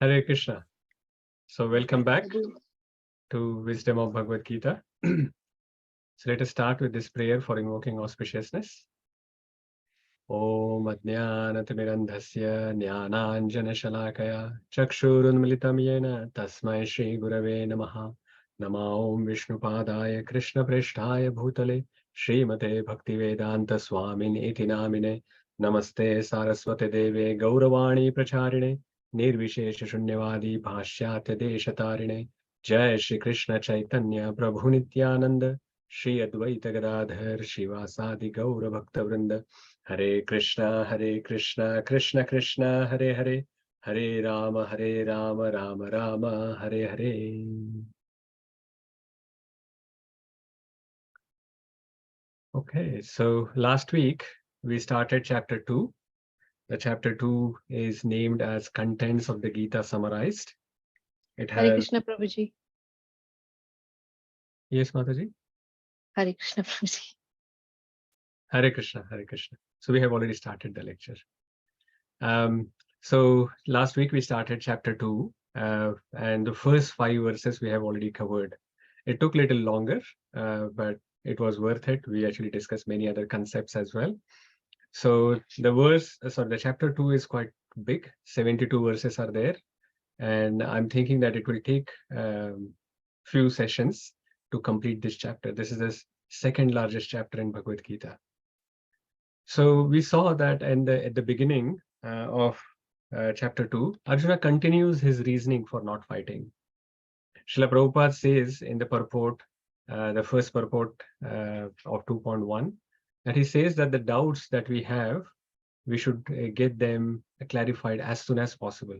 Hare Krishna. So welcome back to Wisdom of Bhagavad Gita. So let us start with this prayer for invoking auspiciousness. Om Ajnanaatimirandhasya Jnananjana Shalakaya Chakshurunmilitam Yena Tasmai Shri Gurave Namaha. Nama Om Vishnupadaya Krishna Presthaya Bhutale Srimate Bhaktivedanta Swamin Iti Namine Namaste Saraswate Deve Gauravani Pracharine Nirvishesha Shunyavadi Bhashyatya Deshatarine Jai Shri Krishna Chaitanya Prabhu Nityananda Shri Advaita Gadadhar Shivasadi Gaura Bhakta Vrinda Hare Krishna, Krishna Krishna, Hare Hare, Hare Rama, Rama Rama, Hare Hare. Okay, so last week we started chapter 2. The chapter 2 is named as Contents of the Gita Summarized. It has... Hare Krishna Prabhuji. Yes, Mataji? Hare Krishna Prabhuji. Hare Krishna, Hare Krishna. So we have already started the lecture. So last week we started chapter 2 and the first 5 verses we have already covered. It took a little longer, but it was worth it. We actually discussed many other concepts as well. So the chapter 2 is quite big. 72 verses are there. And I'm thinking that it will take few sessions to complete this chapter. This is the second largest chapter in Bhagavad Gita. So we saw that at the beginning of chapter 2, Arjuna continues his reasoning for not fighting. Srila Prabhupada says in the purport, the first purport of 2.1, that he says that the doubts that we have, we should get them clarified as soon as possible.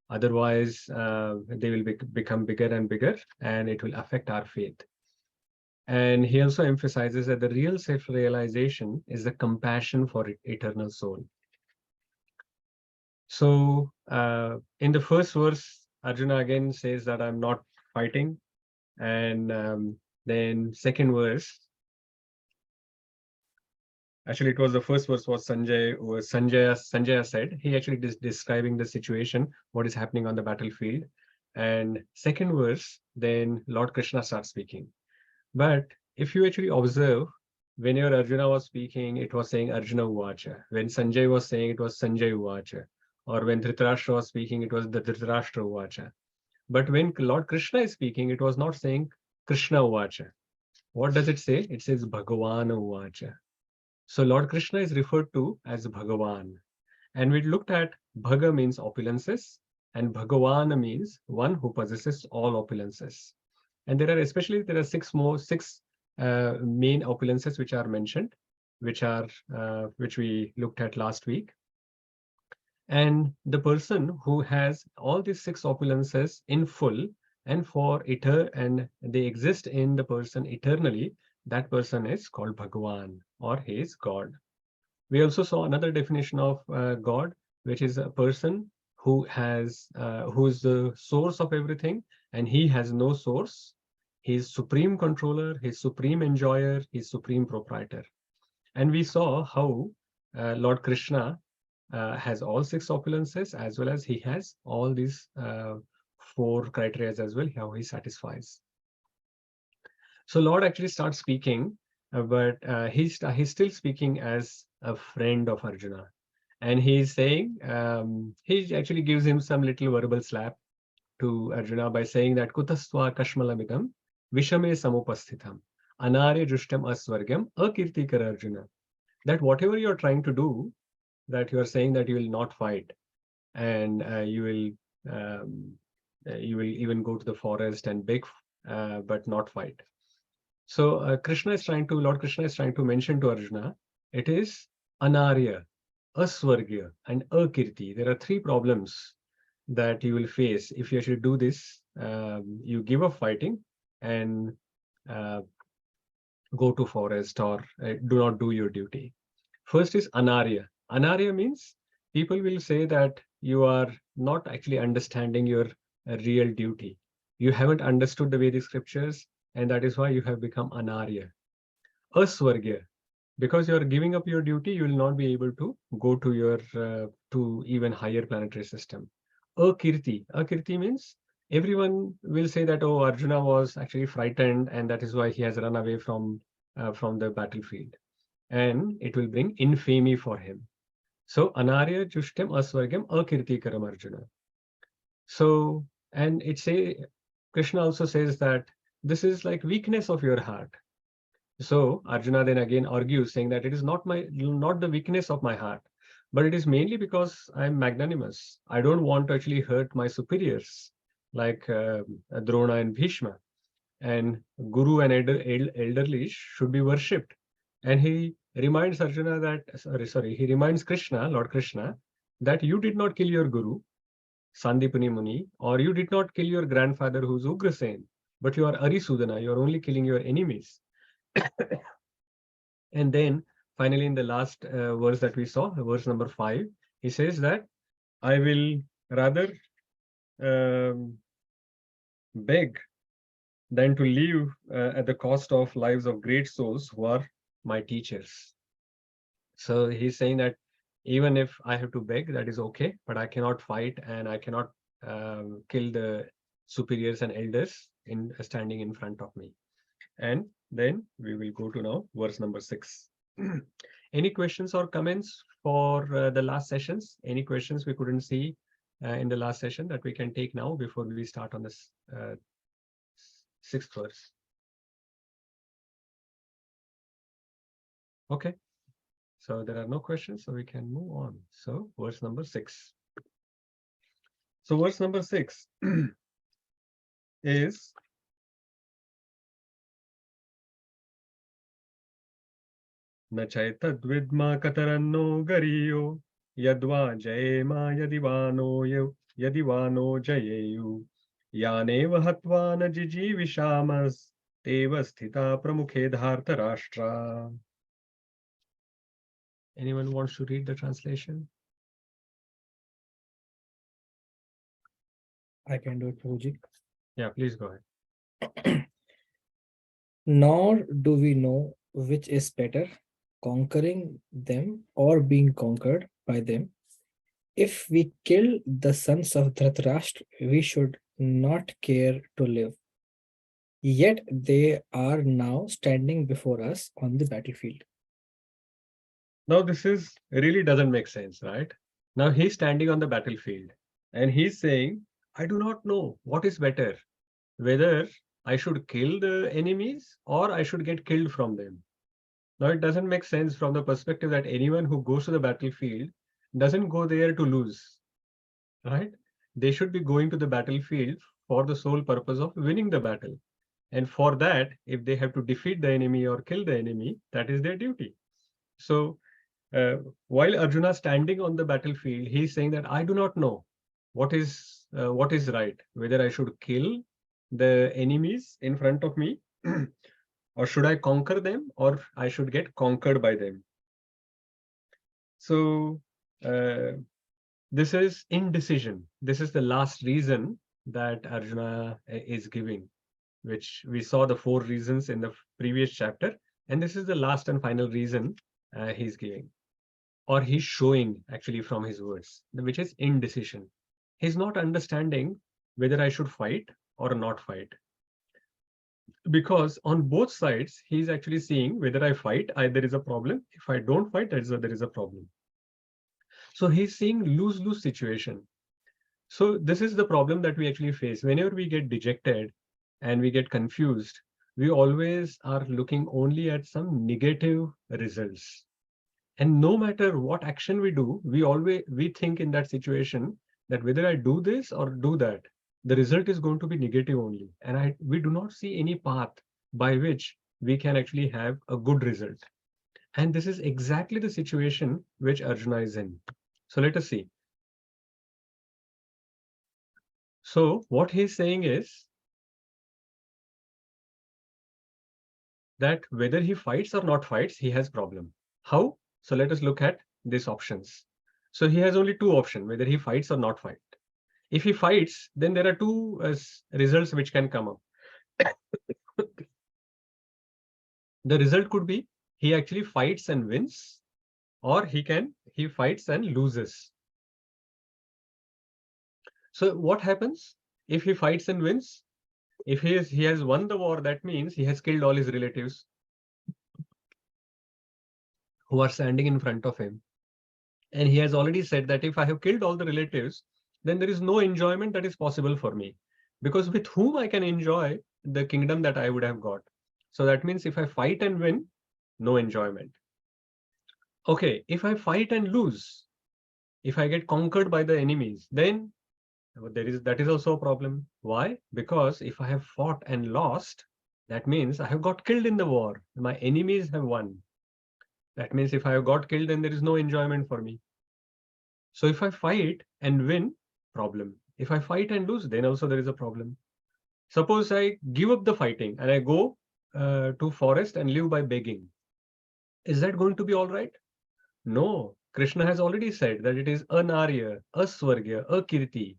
Otherwise, they will become bigger and bigger, and it will affect our faith. And he also emphasizes that the real self-realization is the compassion for eternal soul. So in the first verse, Arjuna again says that I'm not fighting. And then second verse, actually it was the first verse was Sanjaya said. He actually is describing the situation, what is happening on the battlefield. And second verse, then Lord Krishna starts speaking. But if you actually observe, whenever Arjuna was speaking, it was saying Arjuna Uvacha. When Sanjay was saying, it was Sanjay Uvacha. Or when Dhritarashtra was speaking, it was the Dhritarashtra Uvacha. But when Lord Krishna is speaking, it was not saying Krishna Uvacha. What does it say? It says Bhagavan Uvacha. So Lord Krishna is referred to as Bhagavan. And we looked at Bhaga means opulences, and Bhagavan means one who possesses all opulences. And there are 6 main opulences which are mentioned, which we looked at last week. And the person who has all these 6 opulences in full and and they exist in the person eternally, that person is called Bhagavan, or he is God. We also saw another definition of God, which is a person who is the source of everything, and he has no source. He is supreme controller, he is supreme enjoyer, he is supreme proprietor. And we saw how Lord Krishna has all 6 opulences, as well as he has all these 4 criteria as well, how he satisfies. So Lord actually starts speaking, but he's still speaking as a friend of Arjuna. And he's saying, he actually gives him some little verbal slap to Arjuna by saying that Kutasva Kashmalamidam Vishame Samupasthitam Anare Jushtam Aswargyam Akirtikar Arjuna. That whatever you're trying to do, that you are saying that you will not fight, and you will even go to the forest and beg, but not fight. So Lord Krishna is trying to mention to Arjuna, it is Anarya, Aswargya, and Akirti. There are 3 problems that you will face if you actually do this. You give up fighting and go to forest, or do not do your duty. First is Anarya. Anarya means people will say that you are not actually understanding your real duty. You haven't understood the Vedic scriptures, and that is why you have become Anarya. Aswargya, because you are giving up your duty, you will not be able to go to your to even higher planetary system. akirti. Akirti means everyone will say that, oh, Arjuna was actually frightened and that is why he has run away from the battlefield. And it will bring infamy for him. So, anarya jushtem asvargam akirtikaram Arjuna. So, and Krishna also says that this is like weakness of your heart. So Arjuna then again argues, saying that it is not the weakness of my heart, but it is mainly because I am magnanimous. I don't want to actually hurt my superiors, like Drona and Bhishma. And Guru and elderly should be worshipped. And he reminds Arjuna that, he reminds Krishna, Lord Krishna, that you did not kill your Guru, Sandipani Muni, or you did not kill your grandfather who's Ugrasen, but you are Arisudana, you are only killing your enemies. And then finally, in the last verse that we saw, verse number 5, he says that I will rather beg than to live at the cost of lives of great souls who are my teachers. So he's saying that even if I have to beg, that is okay, but I cannot fight and I cannot kill the superiors and elders in standing in front of me. And then we will go to now verse number 6. Any questions or comments for the last sessions? Any questions we couldn't see in the last session that we can take now before we start on this 6th verse? Okay, so there are no questions, so we can move on. So verse number 6. So verse number 6 is न चैतद्विद्मा कतरन्नो गरियो यद्वा जयेमा यदिवानो जयेयु यानेव हत्वा न जिजीविषामस्तेव स्थिता प्रमुखे धार्तराष्ट्रा. Anyone wants to read the translation? I can do it, Prabhuji. Yeah, please go ahead. Nor do we know which is better, conquering them or being conquered by them. If we kill the sons of Dhritarashtra, we should not care to live. Yet they are now standing before us on the battlefield. Now this really doesn't make sense, right? Now he's standing on the battlefield and he's saying, I do not know what is better, whether I should kill the enemies or I should get killed from them. Now it doesn't make sense from the perspective that anyone who goes to the battlefield doesn't go there to lose, right? They should be going to the battlefield for the sole purpose of winning the battle. And for that, if they have to defeat the enemy or kill the enemy, that is their duty. So while Arjuna standing on the battlefield, he's saying that I do not know what is right, whether I should kill the enemies in front of me or should I conquer them or I should get conquered by them. So this is indecision. This is the last reason that Arjuna is giving, which we saw the 4 reasons in the previous chapter. And this is the last and final reason he's giving, or he's showing actually from his words, which is indecision. He's not understanding whether I should fight or not fight. Because on both sides, he's actually seeing whether I fight, there is a problem. If I don't fight, there is a problem. So he's seeing lose-lose situation. So this is the problem that we actually face. Whenever we get dejected and we get confused, we always are looking only at some negative results. And no matter what action we do, we think in that situation that whether I do this or do that, the result is going to be negative only. And we do not see any path by which we can actually have a good result. And this is exactly the situation which Arjuna is in. So let us see. So what he's saying is that whether he fights or not fights, he has problem. How? So let us look at these options. So he has only 2 options, whether he fights or not fight. If he fights, then there are 2 results which can come up. The result could be he actually fights and wins, or he fights and loses. So what happens if he fights and wins? If he has won the war, that means he has killed all his relatives who are standing in front of him. And he has already said that if I have killed all the relatives, then there is no enjoyment that is possible for me. Because with whom I can enjoy the kingdom that I would have got. So that means if I fight and win, no enjoyment. Okay, if I fight and lose, if I get conquered by the enemies, then that is also a problem. Why? Because if I have fought and lost, that means I have got killed in the war. My enemies have won. That means if I have got killed, then there is no enjoyment for me. So if I fight and win, problem. If I fight and lose, then also there is a problem. Suppose I give up the fighting and I go to forest and live by begging. Is that going to be all right? No. Krishna has already said that it is anarya, aswargya, akirti.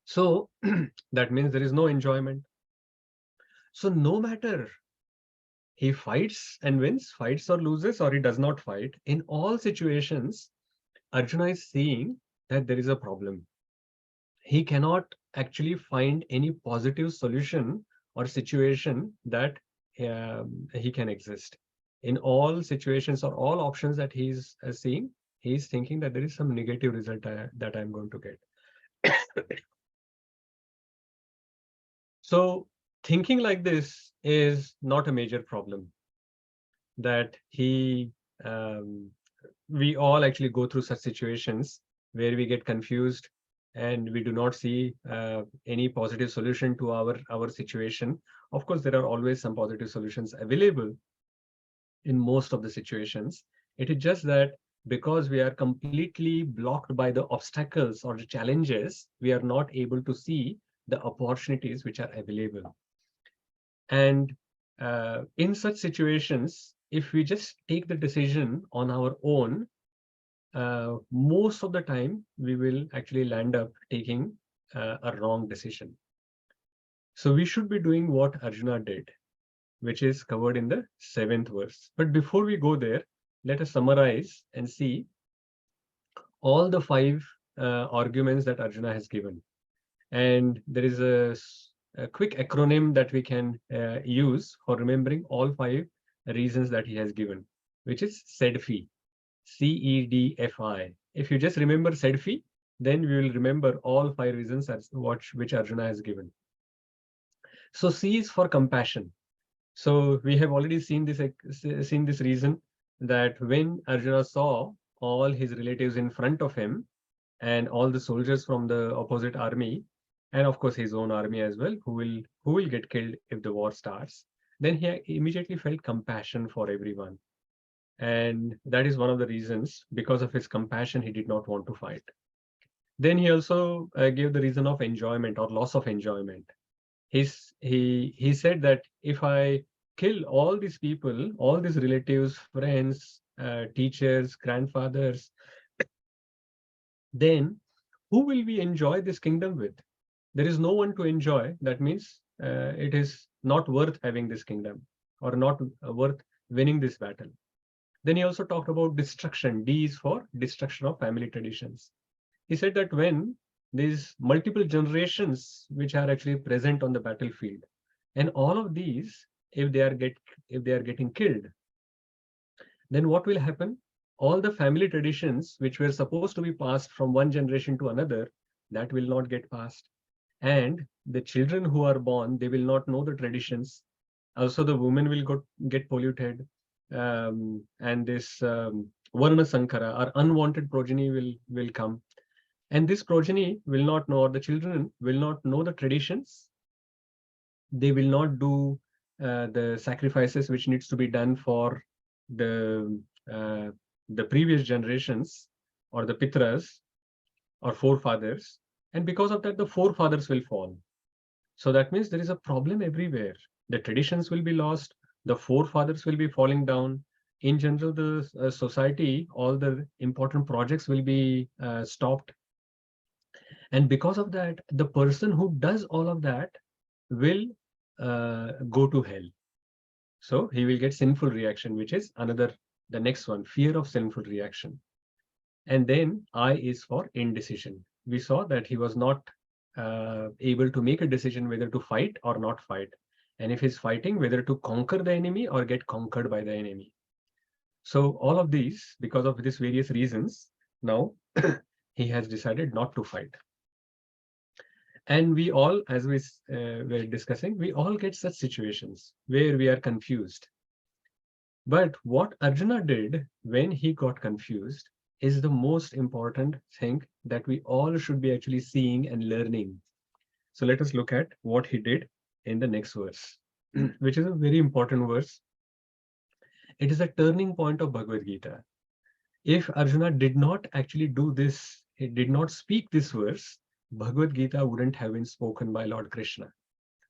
So that means there is no enjoyment. So no matter he fights and wins, fights or loses, or he does not fight, in all situations, Arjuna is seeing that there is a problem. He cannot actually find any positive solution or situation that he can exist. In all situations or all options that he's seeing, he's thinking that there is some negative result that I'm going to get. So thinking like this is not a major problem. That we all actually go through such situations where we get confused and we do not see any positive solution to our situation. Of course, there are always some positive solutions available in most of the situations. It is just that because we are completely blocked by the obstacles or the challenges, we are not able to see the opportunities which are available. And in such situations, if we just take the decision on our own, most of the time we will actually land up taking a wrong decision. So we should be doing what Arjuna did, which is covered in the 7th verse. But before we go there, let us summarize and see all the 5 arguments that Arjuna has given. And there is a quick acronym that we can use for remembering all 5 reasons that he has given, which is CEDFI. CEDFI. If you just remember CEDFI, then we will remember all 5 reasons which Arjuna has given. So C is for compassion. So we have already seen this reason that when Arjuna saw all his relatives in front of him and all the soldiers from the opposite army, and of course his own army as well, who will get killed if the war starts, then he immediately felt compassion for everyone. And that is one of the reasons. Because of his compassion, he did not want to fight. Then he also gave the reason of enjoyment or loss of enjoyment. He said that if I kill all these people, all these relatives, friends, teachers, grandfathers, then who will we enjoy this kingdom with? There is no one to enjoy. That means it is not worth having this kingdom or not worth winning this battle. Then he also talked about destruction. D is for destruction of family traditions. He said that when these multiple generations which are actually present on the battlefield, and all of these, if they are getting killed, then what will happen? All the family traditions which were supposed to be passed from one generation to another, that will not get passed. And the children who are born, they will not know the traditions. Also, the women will get polluted. And this Varna Sankara or unwanted progeny will come. And this progeny will not know, or the children will not know the traditions. They will not do the sacrifices which needs to be done for the previous generations or the pitras or forefathers. And because of that, the forefathers will fall. So that means there is a problem everywhere. The traditions will be lost. The forefathers will be falling down. In general, the society, all the important projects will be stopped. And because of that, the person who does all of that will go to hell. So he will get sinful reaction, which is the next one, fear of sinful reaction. And then I is for indecision. We saw that he was not able to make a decision whether to fight or not fight. And if he's fighting, whether to conquer the enemy or get conquered by the enemy. So all of these, because of these various reasons, now he has decided not to fight. And we all, as we were discussing, we all get such situations where we are confused. But what Arjuna did when he got confused is the most important thing that we all should be actually seeing and learning. So let us look at what he did in the next verse, which is a very important verse. It is a turning point of Bhagavad Gita. If Arjuna did not actually do this, he did not speak this verse, Bhagavad Gita wouldn't have been spoken by Lord Krishna.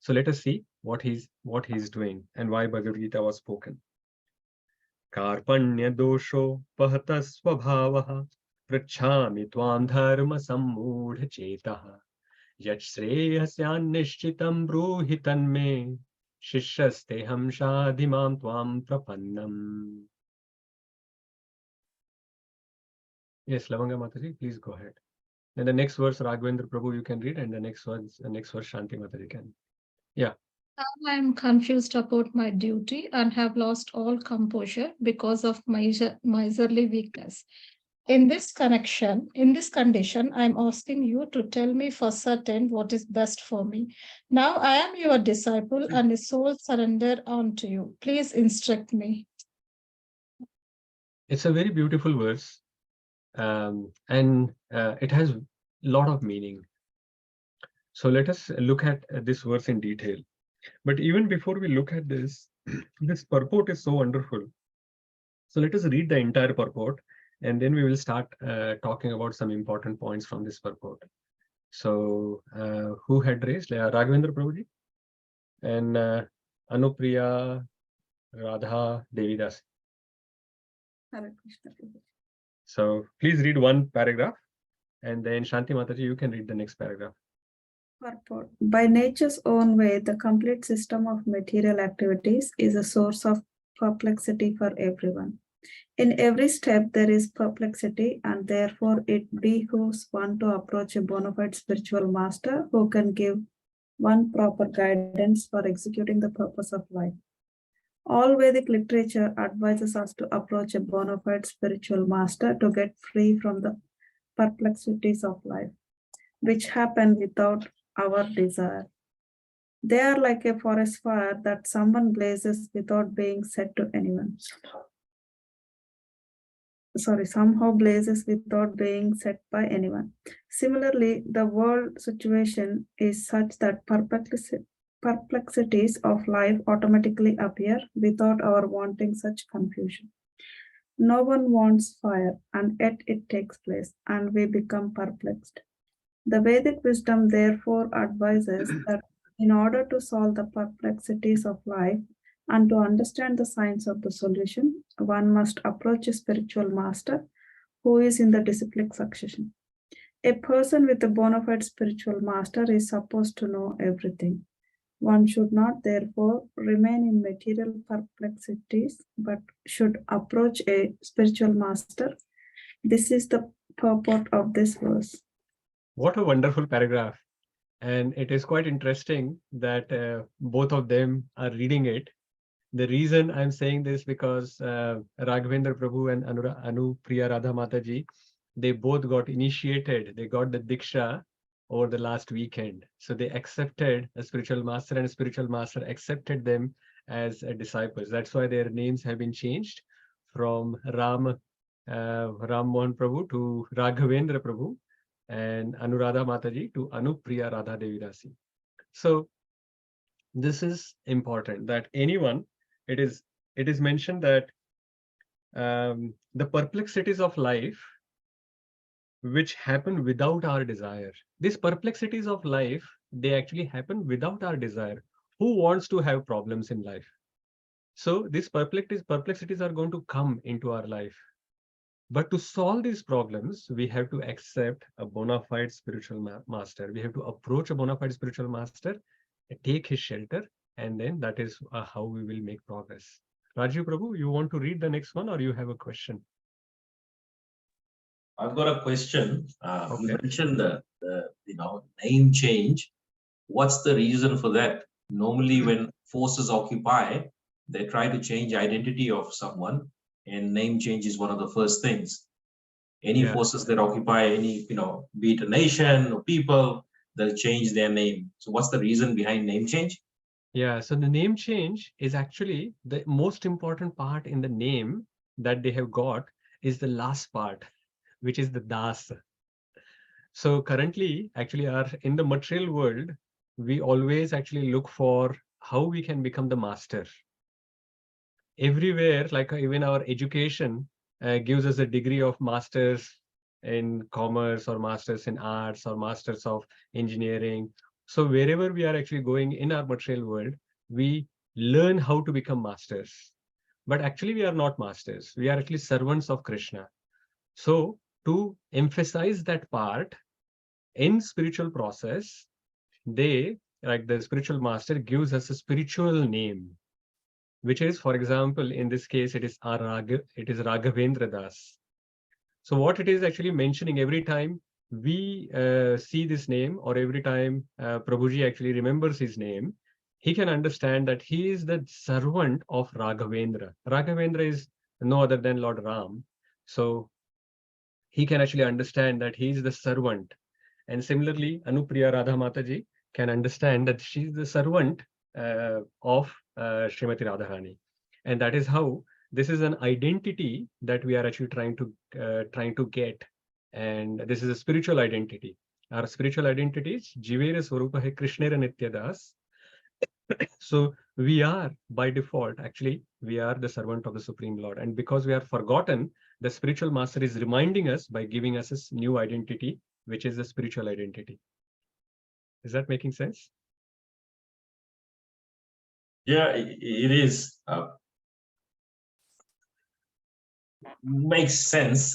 So let us see what he's doing and why Bhagavad Gita was spoken. Karpanya dosho pahata svabhavaha prachami tvam dharma sammudha chetaha yat shreyasyan nishchitam bruhitan me shishyasteham shadhimam tvam prapannam. Yes, Lavanga Mataji, please go ahead. And the next verse, Raghavendra Prabhu, you can read, and the next verse, Shanti Mataji can. Yeah. Now I am confused about my duty and have lost all composure because of miserly weakness. In this condition, I am asking you to tell me for certain what is best for me. Now I am your disciple and a soul surrendered unto you. Please instruct me. It's a very beautiful verse, and it has a lot of meaning. So let us look at this verse in detail. But even before we look at this, this purport is so wonderful. So let us read the entire purport, and then we will start talking about some important points from this purport. So who had raised? Raghavendra Prabhuji and Anupriya Radha Devidas. So please read one paragraph, and then Shanti Mataji, you can read the next paragraph. Purport. By nature's own way, the complete system of material activities is a source of perplexity for everyone. In every step, there is perplexity, and therefore it behooves one to approach a bona fide spiritual master who can give one proper guidance for executing the purpose of life. All Vedic literature advises us to approach a bona fide spiritual master to get free from the perplexities of life, which happen without our desire. They are like a forest fire that someone blazes without being said to anyone. Somehow blazes without being set by anyone. Similarly, the world situation is such that perplexities of life automatically appear without our wanting such confusion. No one wants fire, and yet it takes place, and we become perplexed. The Vedic wisdom therefore advises that in order to solve the perplexities of life and to understand the science of the solution, one must approach a spiritual master who is in the disciplic succession. A person with a bona fide spiritual master is supposed to know everything. One should not therefore remain in material perplexities, but should approach a spiritual master. This is the purport of this verse. What a wonderful paragraph. And it is quite interesting that both of them are reading it. The reason I'm saying this because Raghavendra Prabhu and Anupriya Radha Mataji, they both got initiated. They got the Diksha over the last weekend. So they accepted a spiritual master, and a spiritual master accepted them as disciples. That's why their names have been changed from Ram Mohan Prabhu to Raghavendra Prabhu, and Anuradha Mataji to Anupriya Radha Devidasi. So this is important that anyone, it is mentioned that the perplexities of life which happen without our desire. These perplexities of life, they actually happen without our desire. Who wants to have problems in life? So these perplexities are going to come into our life. But to solve these problems, we have to accept a bona fide spiritual master. We have to approach a bona fide spiritual master, take his shelter, and then that is how we will make progress. Rajiv Prabhu, you want to read the next one or you have a question? I've got a question. You Okay. mentioned the name change. What's the reason for that? Normally, when forces occupy, they try to change identity of someone, and name change is one of the first things. Any Yeah. forces that occupy any, be it a nation or people, they'll change their name. So, what's the reason behind name change? Yeah, so the name change is actually the most important part in the name that they have got is the last part, which is the das. So currently, actually, in the material world, we always actually look for how we can become the master. Everywhere, like even our education gives us a degree of masters in commerce or masters in arts or masters of engineering. So wherever we are actually going in our material world, we learn how to become masters. But actually, we are not masters. We are actually servants of Krishna. So to emphasize that part, in spiritual process, they, like the spiritual master, gives us a spiritual name, which is, for example, in this case, it is Raghavendra Das. So what it is actually mentioning every time we see this name, or every time Prabhuji actually remembers his name, he can understand that he is the servant of Raghavendra. Raghavendra is no other than Lord Ram. So he can actually understand that he is the servant. And similarly, Anupriya Radha Mataji can understand that she is the servant of Srimati Radharani. And that is how this is an identity that we are actually trying to get. And this is a spiritual identity. Our spiritual identity is Jivera Swarupa Hai Krishnera Nityadas. So we are, by default, actually, we are the servant of the Supreme Lord. And because we are forgotten, the spiritual master is reminding us by giving us this new identity, which is the spiritual identity. Is that making sense? Yeah, it is. Makes sense.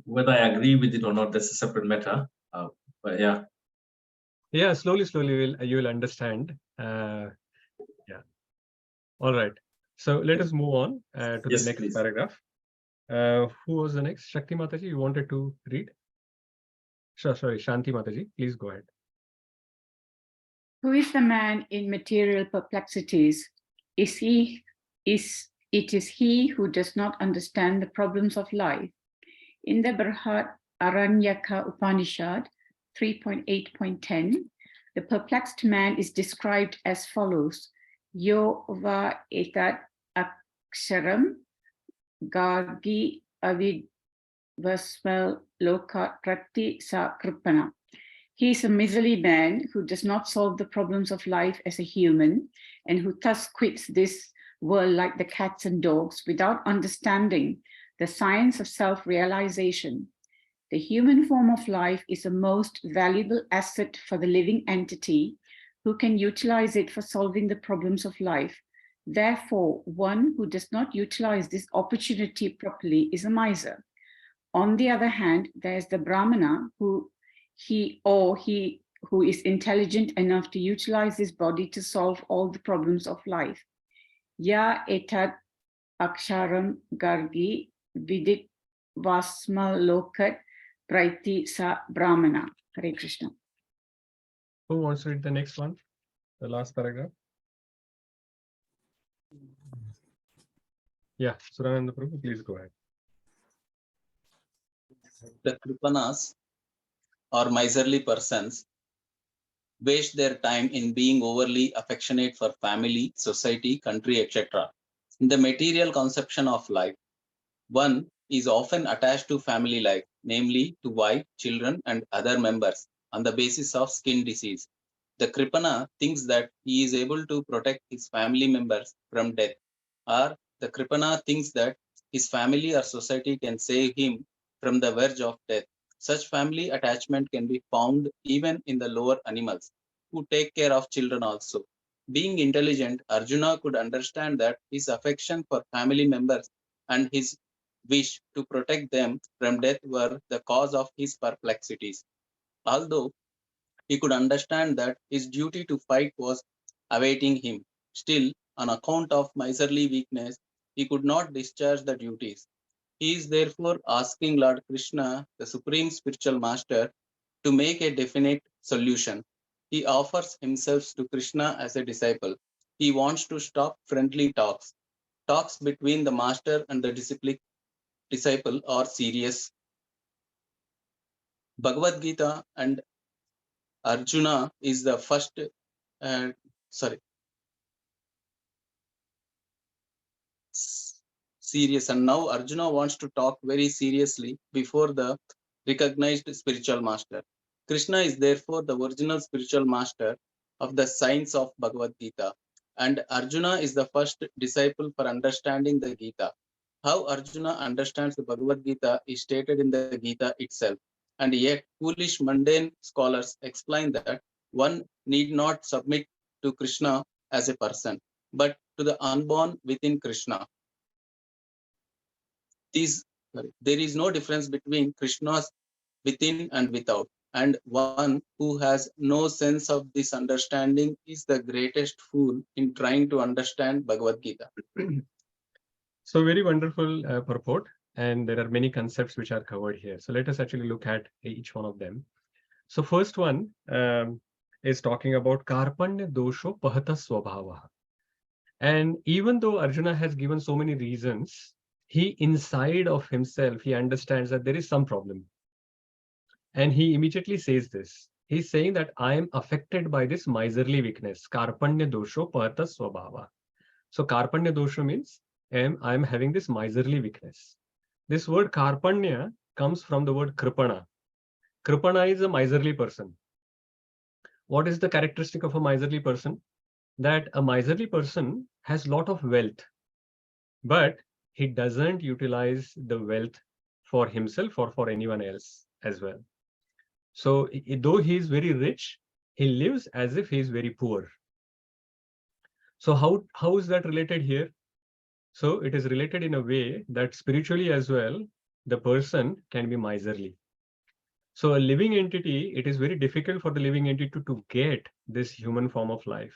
Whether I agree with it or not, that's a separate matter. But yeah. Yeah, slowly you will understand. Yeah. All right. So let us move on to the Yes, next please. paragraph. Who was the next? Shakti Mataji, you wanted to read? Sorry, Shanti Mataji, please go ahead. Who is the man in material perplexities? It is he who does not understand the problems of life. In the Brihat Aranyaka Upanishad 3.8.10, the perplexed man is described as follows: Yo va etat aksharam gargi avidvasmal loka prati sa kripana. He is a miserly man who does not solve the problems of life as a human, and who thus quits this world like the cats and dogs without understanding the science of self-realization. The human form of life is a most valuable asset for the living entity who can utilize it for solving the problems of life. Therefore, one who does not utilize this opportunity properly is a miser. On the other hand, there is the Brahmana who is intelligent enough to utilize his body to solve all the problems of life. Ya etat aksharam gargi vidit vasma lokat praiti sa Brahmana. Hare Krishna. Who wants to read the next one? The last paragraph? Yeah, Surananda Prabhu, please go ahead. The Kripanas, or miserly persons, waste their time in being overly affectionate for family, society, country, etc. In the material conception of life, one is often attached to family life, namely to wife, children, and other members, on the basis of skin disease. The Kripana thinks that he is able to protect his family members from death, or the Kripana thinks that his family or society can save him from the verge of death. Such family attachment can be found even in the lower animals, who take care of children also. Being intelligent, Arjuna could understand that his affection for family members and his wish to protect them from death were the cause of his perplexities. Although he could understand that his duty to fight was awaiting him, still, on account of miserly weakness, he could not discharge the duties. He is therefore asking Lord Krishna, the Supreme Spiritual Master, to make a definite solution. He offers himself to Krishna as a disciple. He wants to stop friendly talks. Talks between the master and the disciple are serious. Bhagavad Gita and Arjuna is the first, serious, and now Arjuna wants to talk very seriously before the recognized spiritual master. Krishna is therefore the original spiritual master of the science of Bhagavad Gita, and Arjuna is the first disciple for understanding the Gita. How Arjuna understands the Bhagavad Gita is stated in the Gita itself, and yet foolish mundane scholars explain that one need not submit to Krishna as a person, but to the unborn within Krishna. There is no difference between Krishna's within and without, and one who has no sense of this understanding is the greatest fool in trying to understand Bhagavad Gita. So very wonderful purport, and there are many concepts which are covered here. So let us actually look at each one of them. So first one is talking about Karpanya dosho pahata swabhava. And even though Arjuna has given so many reasons, he inside of himself, he understands that there is some problem. And he immediately says this. He's saying that I am affected by this miserly weakness. Karpanya dosho pahata swabhava. So Karpanya dosha means I am having this miserly weakness. This word Karpanya comes from the word Kripana. Kripana is a miserly person. What is the characteristic of a miserly person? That a miserly person has a lot of wealth, but he doesn't utilize the wealth for himself or for anyone else as well. So though he is very rich, he lives as if he is very poor. So how is that related here? So it is related in a way that spiritually as well, the person can be miserly. So a living entity, it is very difficult for the living entity to get this human form of life.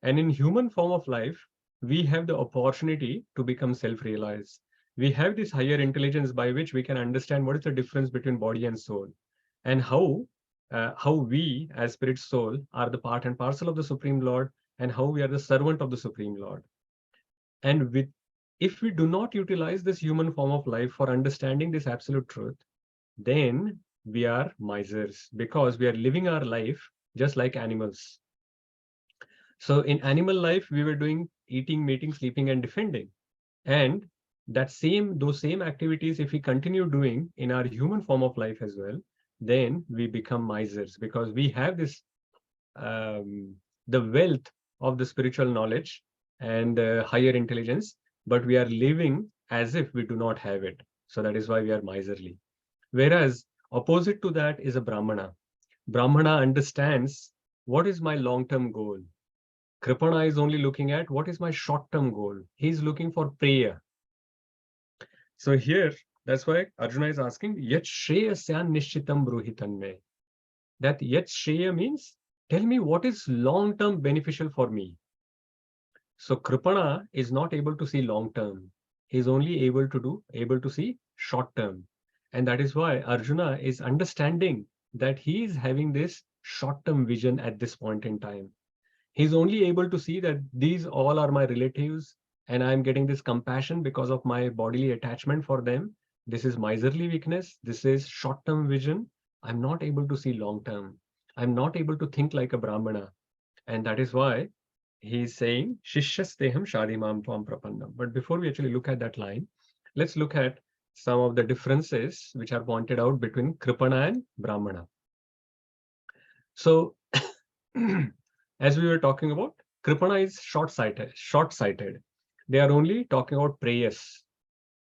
And in human form of life, we have the opportunity to become self-realized. We have this higher intelligence by which we can understand what is the difference between body and soul, and how we as spirit soul are the part and parcel of the Supreme Lord, and how we are the servant of the Supreme Lord. And if we do not utilize this human form of life for understanding this absolute truth, then we are misers, because we are living our life just like animals. So in animal life, we were doing eating, mating, sleeping, and defending. And those same activities, if we continue doing in our human form of life as well, then we become misers, because we have this the wealth of the spiritual knowledge and higher intelligence, but we are living as if we do not have it. So that is why we are miserly. Whereas opposite to that is a Brahmana. Brahmana understands what is my long-term goal. Kripana is only looking at what is my short-term goal. He's looking for prayer. So here, that's why Arjuna is asking, Yat Shreyasyan Nishchitam Bruhitan me. That Yat Shreya means, tell me what is long-term beneficial for me. So Kripana is not able to see long-term. He's only able to see short-term. And that is why Arjuna is understanding that he is having this short-term vision at this point in time. He's only able to see that these all are my relatives, and I'm getting this compassion because of my bodily attachment for them. This is miserly weakness. This is short-term vision. I'm not able to see long-term. I'm not able to think like a Brahmana. And that is why he's saying, Shishyasteham Shadimam Tvam Prapannam. But before we actually look at that line, let's look at some of the differences which are pointed out between Kripana and Brahmana. So, as we were talking about, Kripana is short-sighted. They are only talking about prayers.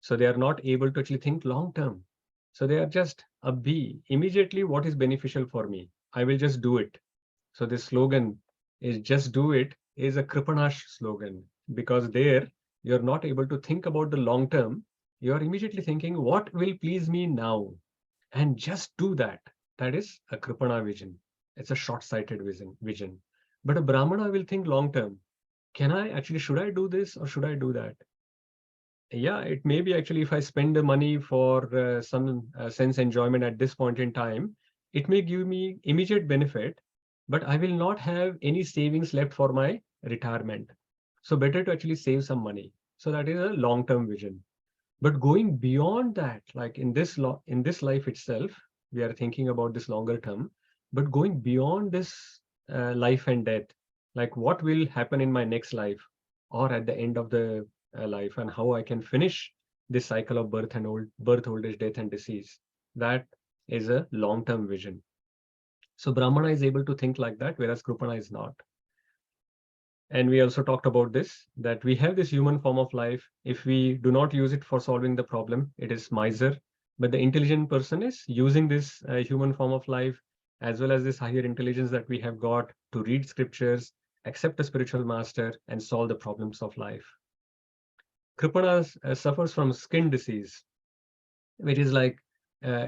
So they are not able to actually think long-term. So they are just immediately what is beneficial for me. I will just do it. So this slogan is just do it is a Kripana slogan, because there you're not able to think about the long term. You're immediately thinking what will please me now, and just do that. That is a Kripana vision. It's a short-sighted vision. But a Brahmana will think long term. Should I do this or should I do that? yeah, it may be actually if I spend the money for some sense enjoyment at this point in time, it may give me immediate benefit, but I will not have any savings left for my retirement. So better to actually save some money. So that is a long-term vision. But going beyond that, like in this life itself, we are thinking about this longer term, but going beyond this life and death, like what will happen in my next life or at the end of the life, and how I can finish this cycle of birth, old age, death, and disease. That is a long-term vision. So Brahmana is able to think like that, whereas Kripana is not. And we also talked about this, that we have this human form of life. If we do not use it for solving the problem, it is miser. But the intelligent person is using this human form of life, as well as this higher intelligence that we have got, to read scriptures, accept a spiritual master, and solve the problems of life. Kripana suffers from skin disease, which is like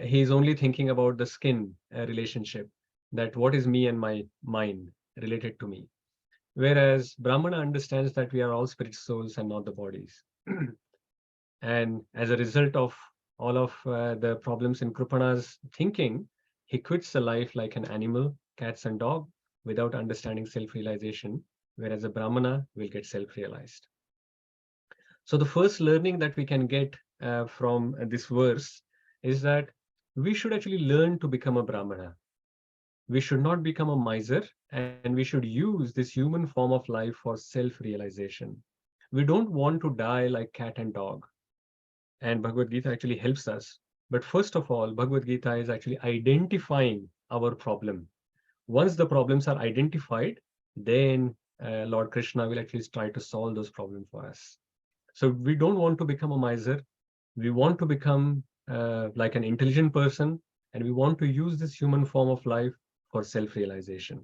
he's only thinking about the skin relationship, that what is me and my mind related to me. Whereas Brahmana understands that we are all spirit souls and not the bodies. And as a result of all of the problems in Kripana's thinking, he quits the life like an animal, cats and dog, without understanding self-realization, whereas a Brahmana will get self-realized. So the first learning that we can get from this verse is that we should actually learn to become a Brahmana. We should not become a miser, and we should use this human form of life for self-realization. We don't want to die like cat and dog. And Bhagavad Gita actually helps us. But first of all, Bhagavad Gita is actually identifying our problem. Once the problems are identified, then Lord Krishna will actually try to solve those problems for us. So we don't want to become a miser. We want to become like an intelligent person, and we want to use this human form of life for self-realization.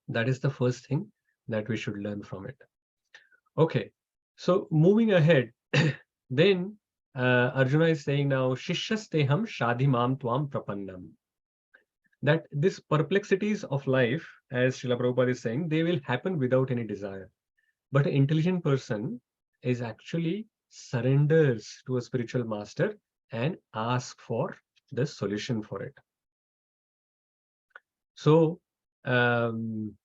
That is the first thing that we should learn from it. Okay, so moving ahead, then Arjuna is saying now, Shishyasteham shadhimam tvam prapannam. That these perplexities of life, as Srila Prabhupada is saying, they will happen without any desire. But an intelligent person is actually surrenders to a spiritual master and asks for the solution for it. So when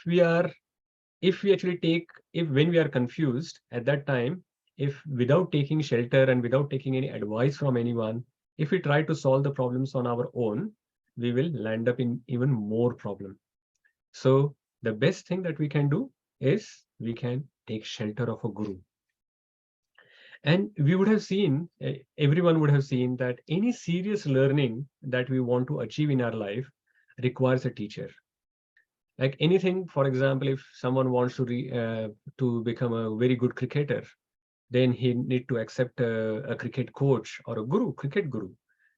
we are confused at that time, if without taking shelter and without taking any advice from anyone, if we try to solve the problems on our own, we will land up in even more problem. So the best thing that we can do is we can take shelter of a guru. And we would have seen, everyone would have seen, that any serious learning that we want to achieve in our life requires a teacher. Like anything, for example, if someone wants to become a very good cricketer, then he need to accept a cricket coach or a guru, cricket guru.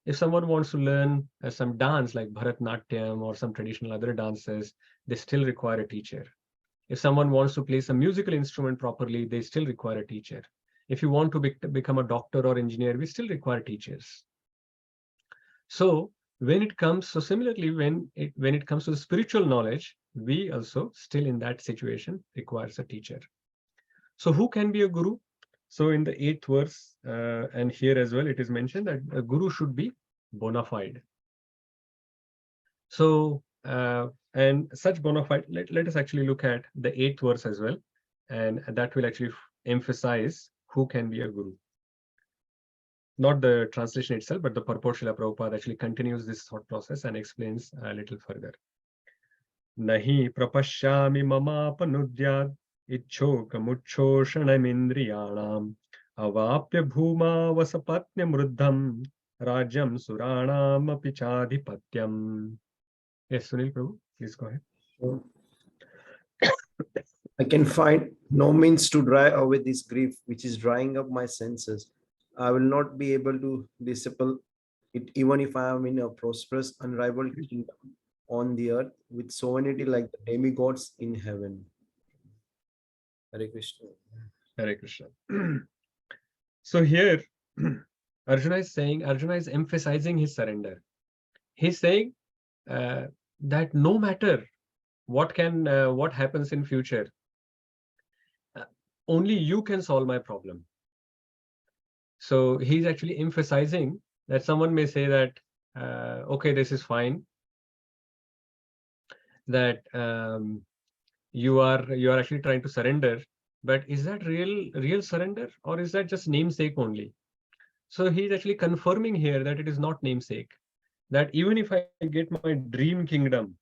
If someone wants to learn some dance like Bharatnatyam or some traditional other dances, they still require a teacher. If someone wants to play some musical instrument properly, they still require a teacher. If you want to become a doctor or engineer, we still require teachers. So when it comes, so similarly, when it comes to spiritual knowledge, we also still in that situation requires a teacher. So who can be a guru? So in the 8th verse, and here as well, it is mentioned that a guru should be bona fide. So and such bona fide, let us actually look at the 8th verse as well, and that will actually emphasize who can be a guru. Not the translation itself, but the purport. Srila Prabhupada actually continues this thought process and explains a little further. Nahi prapashyami mamapanudyad ichhokamutchoshanamindriyanam avapya bhuma vasapatnya mruddham rajam suranam apichadhipatyam. Yes, Sunil Prabhu, please go ahead. I can find no means to dry away this grief which is drying up my senses. I will not be able to disciple it even if I am in a prosperous, unrivaled kingdom on the earth with sovereignty like the demigods in heaven. Hare Krishna. Hare Krishna. So here, Arjuna is emphasizing his surrender. He's saying that no matter what happens in future, only you can solve my problem. So he's actually emphasizing that someone may say that, okay, this is fine, that you are actually trying to surrender, but is that real surrender, or is that just namesake only? So he's actually confirming here that it is not namesake, that even if I get my dream kingdom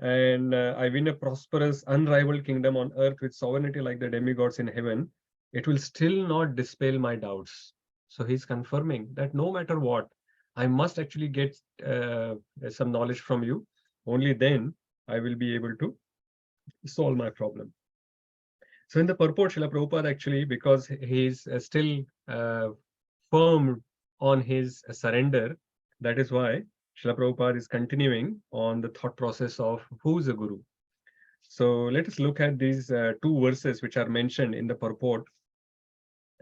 and I win a prosperous, unrivaled kingdom on earth with sovereignty like the demigods in heaven, it will still not dispel my doubts. So he's confirming that no matter what, I must actually get some knowledge from you. Only then I will be able to solve my problem. So in the purport, Srila Prabhupada actually, because he's still firm on his surrender, that is why Srila Prabhupada is continuing on the thought process of who's a guru. So let us look at these two verses which are mentioned in the purport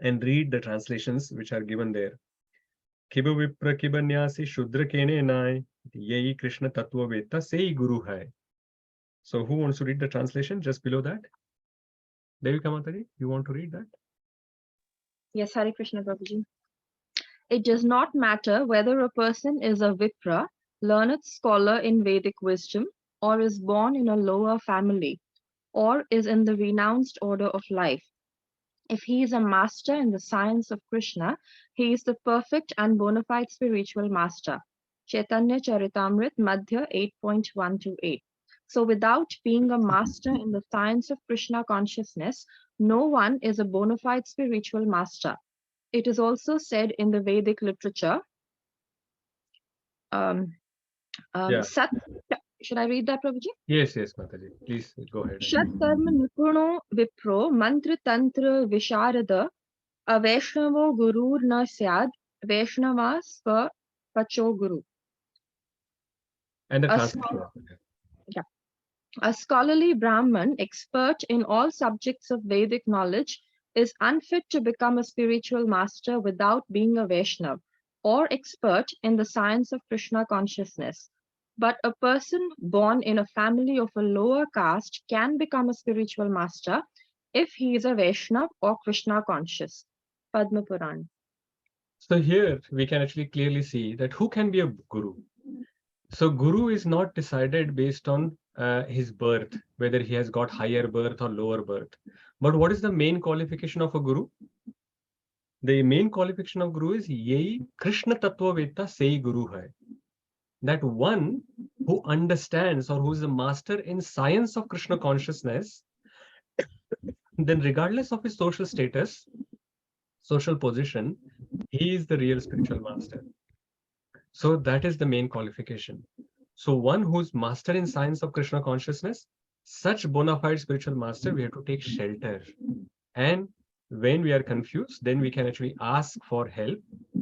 and read the translations which are given there. Kiba vipra kibanyasi shudra kene nai yei Krishna tattva veta sei guru hai. So who wants to read the translation just below that? Devika Mataji, you want to read that? Yes, Hare Krishna Prabhuji. It does not matter whether a person is a Vipra, learned scholar in Vedic wisdom, or is born in a lower family, or is in the renounced order of life. If he is a master in the science of Krishna, he is the perfect and bona fide spiritual master. Chaitanya Charitamrit Madhya 8.128. So without being a master in the science of Krishna consciousness, no one is a bona fide spiritual master. It is also said in the Vedic literature, Sat, should I read that, Prabhuji? Yes, Mataji. Please go ahead. Shat karma nipuno vipro mantra tantra visharada avaishnavo gurur na syad vaishnava sva pacho guru. And the A translation. A scholarly Brahman, expert in all subjects of Vedic knowledge, is unfit to become a spiritual master without being a Vaishnav or expert in the science of Krishna consciousness. But a person born in a family of a lower caste can become a spiritual master if he is a Vaishnav or Krishna conscious. Padma Puran. So here we can actually clearly see that who can be a guru. So guru is not decided based on his birth, whether he has got higher birth or lower birth. But what is the main qualification of a guru? The main qualification of guru is Yei Krishna Tattva Veta Sei Guru Hai. That one who understands or who is a master in science of Krishna consciousness, then regardless of his social status, social position, he is the real spiritual master. So that is the main qualification. So one who's master in science of Krishna consciousness, such bona fide spiritual master, we have to take shelter. And when we are confused, then we can actually ask for help.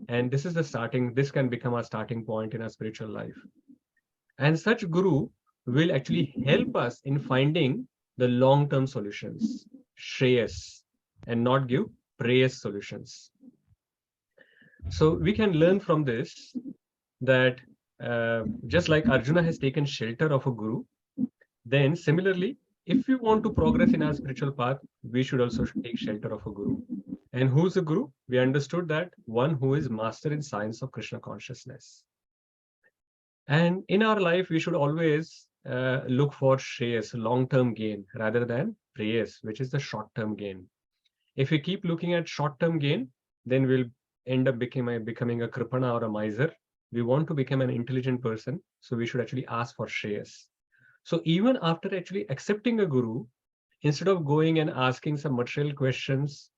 And this is the starting, this can become our starting point in our spiritual life. And such guru will actually help us in finding the long-term solutions, shreyas, and not give preyas solutions. So we can learn from this that just like Arjuna has taken shelter of a guru, then similarly, if we want to progress in our spiritual path, we should also take shelter of a guru. And who's a guru? We understood that one who is master in science of Krishna consciousness. And in our life, we should always look for shreyas, long-term gain, rather than preyas, which is the short-term gain. If we keep looking at short-term gain, then we'll end up becoming a kripana or a miser. We want to become an intelligent person, so we should actually ask for shreyas. So even after actually accepting a guru, instead of going and asking some material questions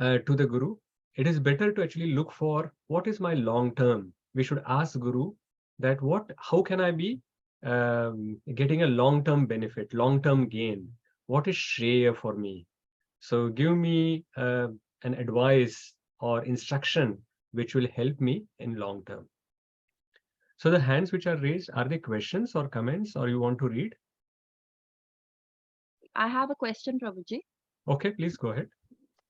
to the guru, it is better to actually look for what is my long term. We should ask guru that how can I be getting a long-term benefit, long-term gain? What is shreya for me? So give me an advice or instruction which will help me in long term. So the hands which are raised, are they questions or comments, or you want to read? I have a question, Prabhuji. Okay, please go ahead.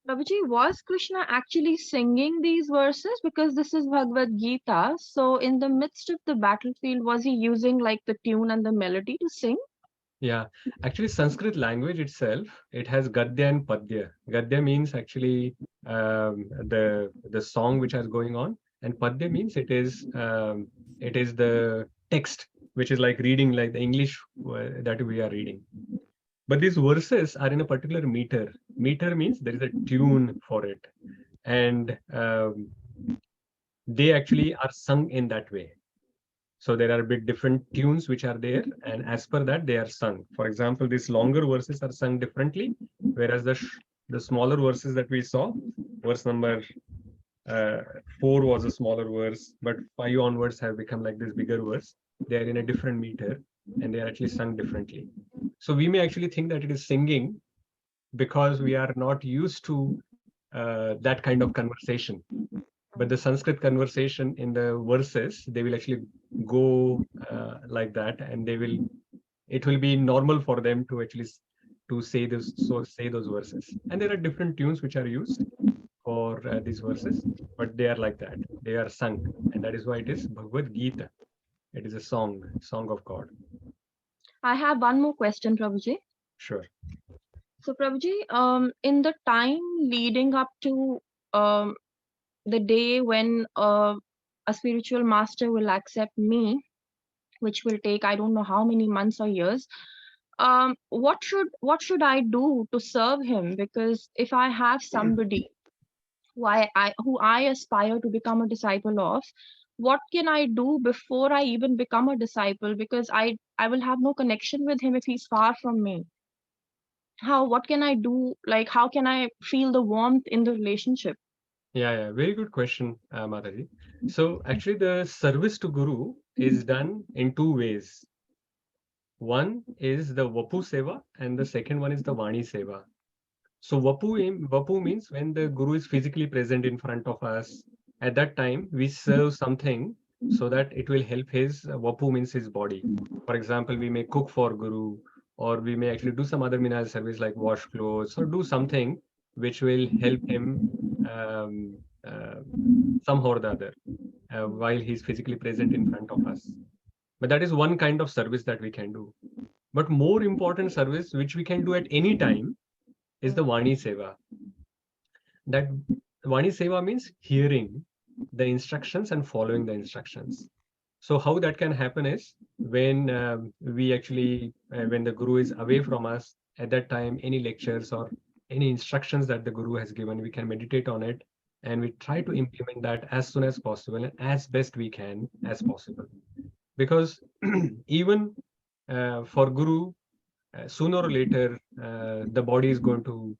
Prabhuji, was Krishna actually singing these verses? Because this is Bhagavad Gita. So in the midst of the battlefield, was he using like the tune and the melody to sing? Yeah, actually Sanskrit language itself, it has Gadya and Padya. Gadya means actually the song which is going on, and Padya means it is the text, which is like reading, like the English that we are reading. But these verses are in a particular meter. Meter means there is a tune for it, and they actually are sung in that way. So there are a bit different tunes which are there, and as per that they are sung. For example, these longer verses are sung differently, whereas the smaller verses that we saw, verse number 4 was a smaller verse, but 5 onwards have become like this bigger verse. They are in a different meter, and they are actually sung differently. So we may actually think that it is singing because we are not used to that kind of conversation. But the Sanskrit conversation in the verses, they will actually go like that, and it will be normal for them to actually say those verses. And there are different tunes which are used for these verses, but they are like that. They are sung, and that is why it is Bhagavad Gita. It is a song of God. I have one more question, Prabhuji. Sure. So, Prabhuji, in the time leading up to the day when a spiritual master will accept me, which will take I don't know how many months or years, what should I do to serve him? Because if I have somebody who I aspire to become a disciple of, what can I do before I even become a disciple? Because I will have no connection with him if he's far from me. What can I do? Like, how can I feel the warmth in the relationship? Yeah, very good question, Mataji. So actually the service to Guru is done in two ways. One is the Vapu Seva, and the second one is the Vani Seva. So Vapu means when the Guru is physically present in front of us. At that time, we serve something so that it will help his Vapu means his body. For example, we may cook for Guru, or we may actually do some other minal service like wash clothes, or do something which will help him somehow or the other while he's physically present in front of us. But that is one kind of service that we can do. But more important service which we can do at any time is the Vani Seva. That Vani Seva means hearing the instructions and following the instructions. So how that can happen is when we actually, when the Guru is away from us, at that time, any lectures or any instructions that the Guru has given, we can meditate on it, and we try to implement that as soon as possible and as best we can as possible. Because even for Guru, sooner or later, the body is going to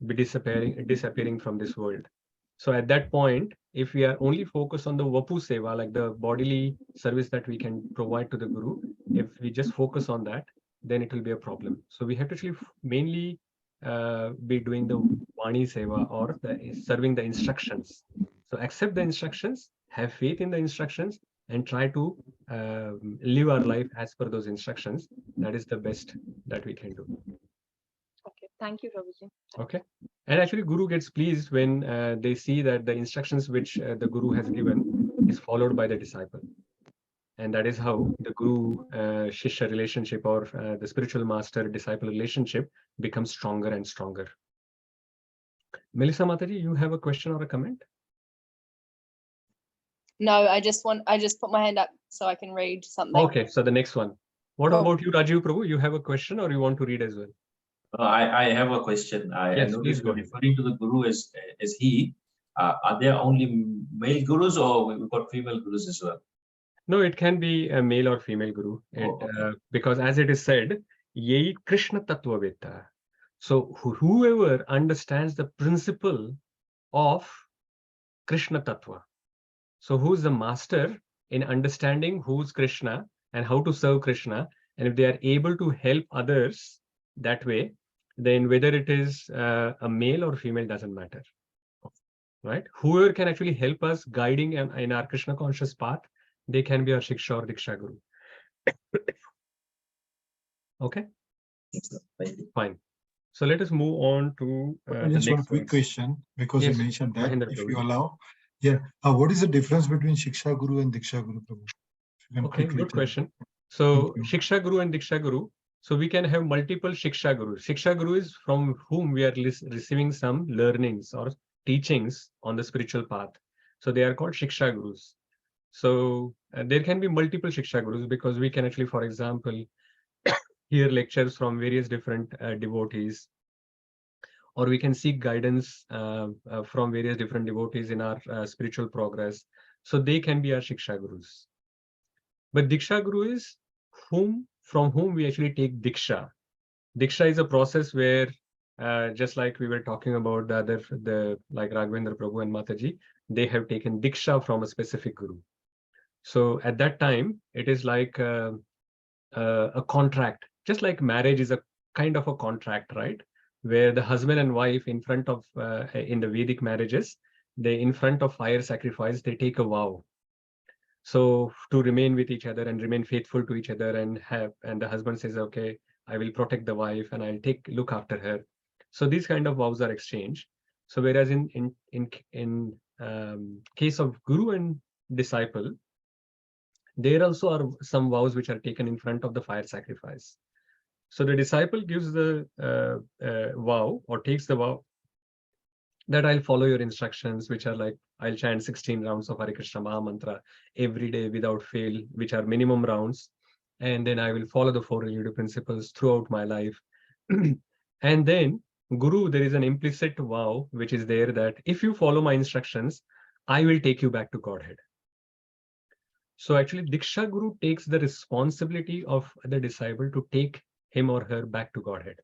be disappearing from this world. So at that point, if we are only focused on the Vapu Seva, like the bodily service that we can provide to the Guru, if we just focus on that, then it will be a problem. So we have to actually mainly be doing the Vani Seva, or serving the instructions. So accept the instructions, have faith in the instructions, and try to live our life as per those instructions. That is the best that we can do. Okay, thank you, Prabhuji. Okay. And actually, Guru gets pleased when they see that the instructions which the Guru has given is followed by the disciple. And that is how the Guru-Shishya relationship, or the spiritual master-disciple relationship, becomes stronger and stronger. Melissa Mataji, you have a question or a comment? No, I just put my hand up so I can read something. Okay, so the next one. What about you, Rajiv Prabhu? You have a question, or you want to read as well? I have a question. Yes, I please noticed go you're ahead. referring to the Guru as he. Are there only male Gurus, or we've got female Gurus as well? No, it can be a male or female Guru. Because as it is said, Yei Krishna Tattvaveta. So whoever understands the principle of Krishna Tattva. So who's the master in understanding who's Krishna and how to serve Krishna, and if they are able to help others that way, then whether it is a male or female doesn't matter. Right? Whoever can actually help us guiding in our Krishna conscious path, they can be our Shiksha or Diksha Guru. Okay? Fine. So let us move on to just one quick question, because yes, you mentioned that, Mahendra if Prabhu. you allow. Yeah. What is the difference between Shiksha Guru and Diksha Guru, Prabhu? Okay, good question. So Shiksha Guru and Diksha Guru, So we can have multiple Shiksha Gurus. Shiksha Guru is from whom we are receiving some learnings or teachings on the spiritual path. So they are called Shiksha Gurus. So there can be multiple Shiksha Gurus because we can actually, for example, hear lectures from various different devotees, or we can seek guidance from various different devotees in our spiritual progress. So they can be our Shiksha Gurus. But Diksha Guru is from whom we actually take Diksha. Diksha is a process where, just like we were talking about like Raghavendra Prabhu and Mataji, they have taken Diksha from a specific Guru. So at that time, it is like a contract, just like marriage is a kind of a contract, right? Where the husband and wife in front of, in the Vedic marriages, they in front of fire sacrifice, they take a vow. So to remain with each other and remain faithful to each other, and the husband says, okay, I will protect the wife and I'll look after her. So these kind of vows are exchanged. So whereas in case of Guru and disciple, there also are some vows which are taken in front of the fire sacrifice. So the disciple gives the vow or takes the vow that I'll follow your instructions, which are like, I'll chant 16 rounds of Hare Krishna Maha Mantra every day without fail, which are minimum rounds. And then I will follow the 4 religious principles throughout my life. And then Guru, there is an implicit vow, which is there that if you follow my instructions, I will take you back to Godhead. So actually Diksha Guru takes the responsibility of the disciple to take him or her back to Godhead.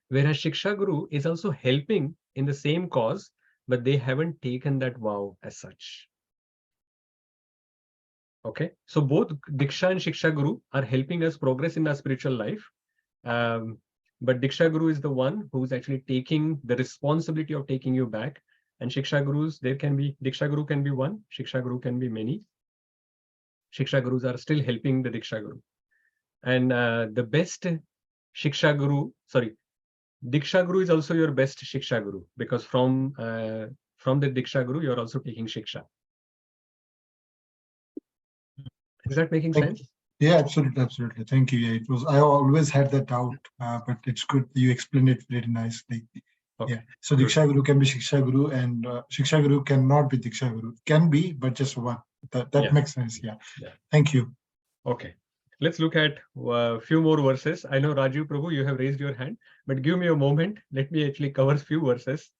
Whereas Shiksha Guru is also helping in the same cause, but they haven't taken that vow as such. Okay, so both Diksha and Shiksha Guru are helping us progress in our spiritual life. But Diksha Guru is the one who's actually taking the responsibility of taking you back. And Shiksha Gurus, Diksha Guru can be one, Shiksha Guru can be many. Shiksha Gurus are still helping the Diksha Guru. And the best Shiksha Guru, Diksha Guru is also your best Shiksha Guru, because from the Diksha Guru, you're also taking Shiksha. Is that making sense? Yeah, absolutely. Thank you. Yeah, it was. I always had that doubt, but it's good you explained it very nicely. Okay. Yeah. So Diksha Guru can be Shiksha Guru, and Shiksha Guru cannot be Diksha Guru. Can be, but just one. That makes sense. Yeah. Thank you. Okay. Let's look at a few more verses. I know Raju Prabhu, you have raised your hand, but give me a moment. Let me actually cover a few verses.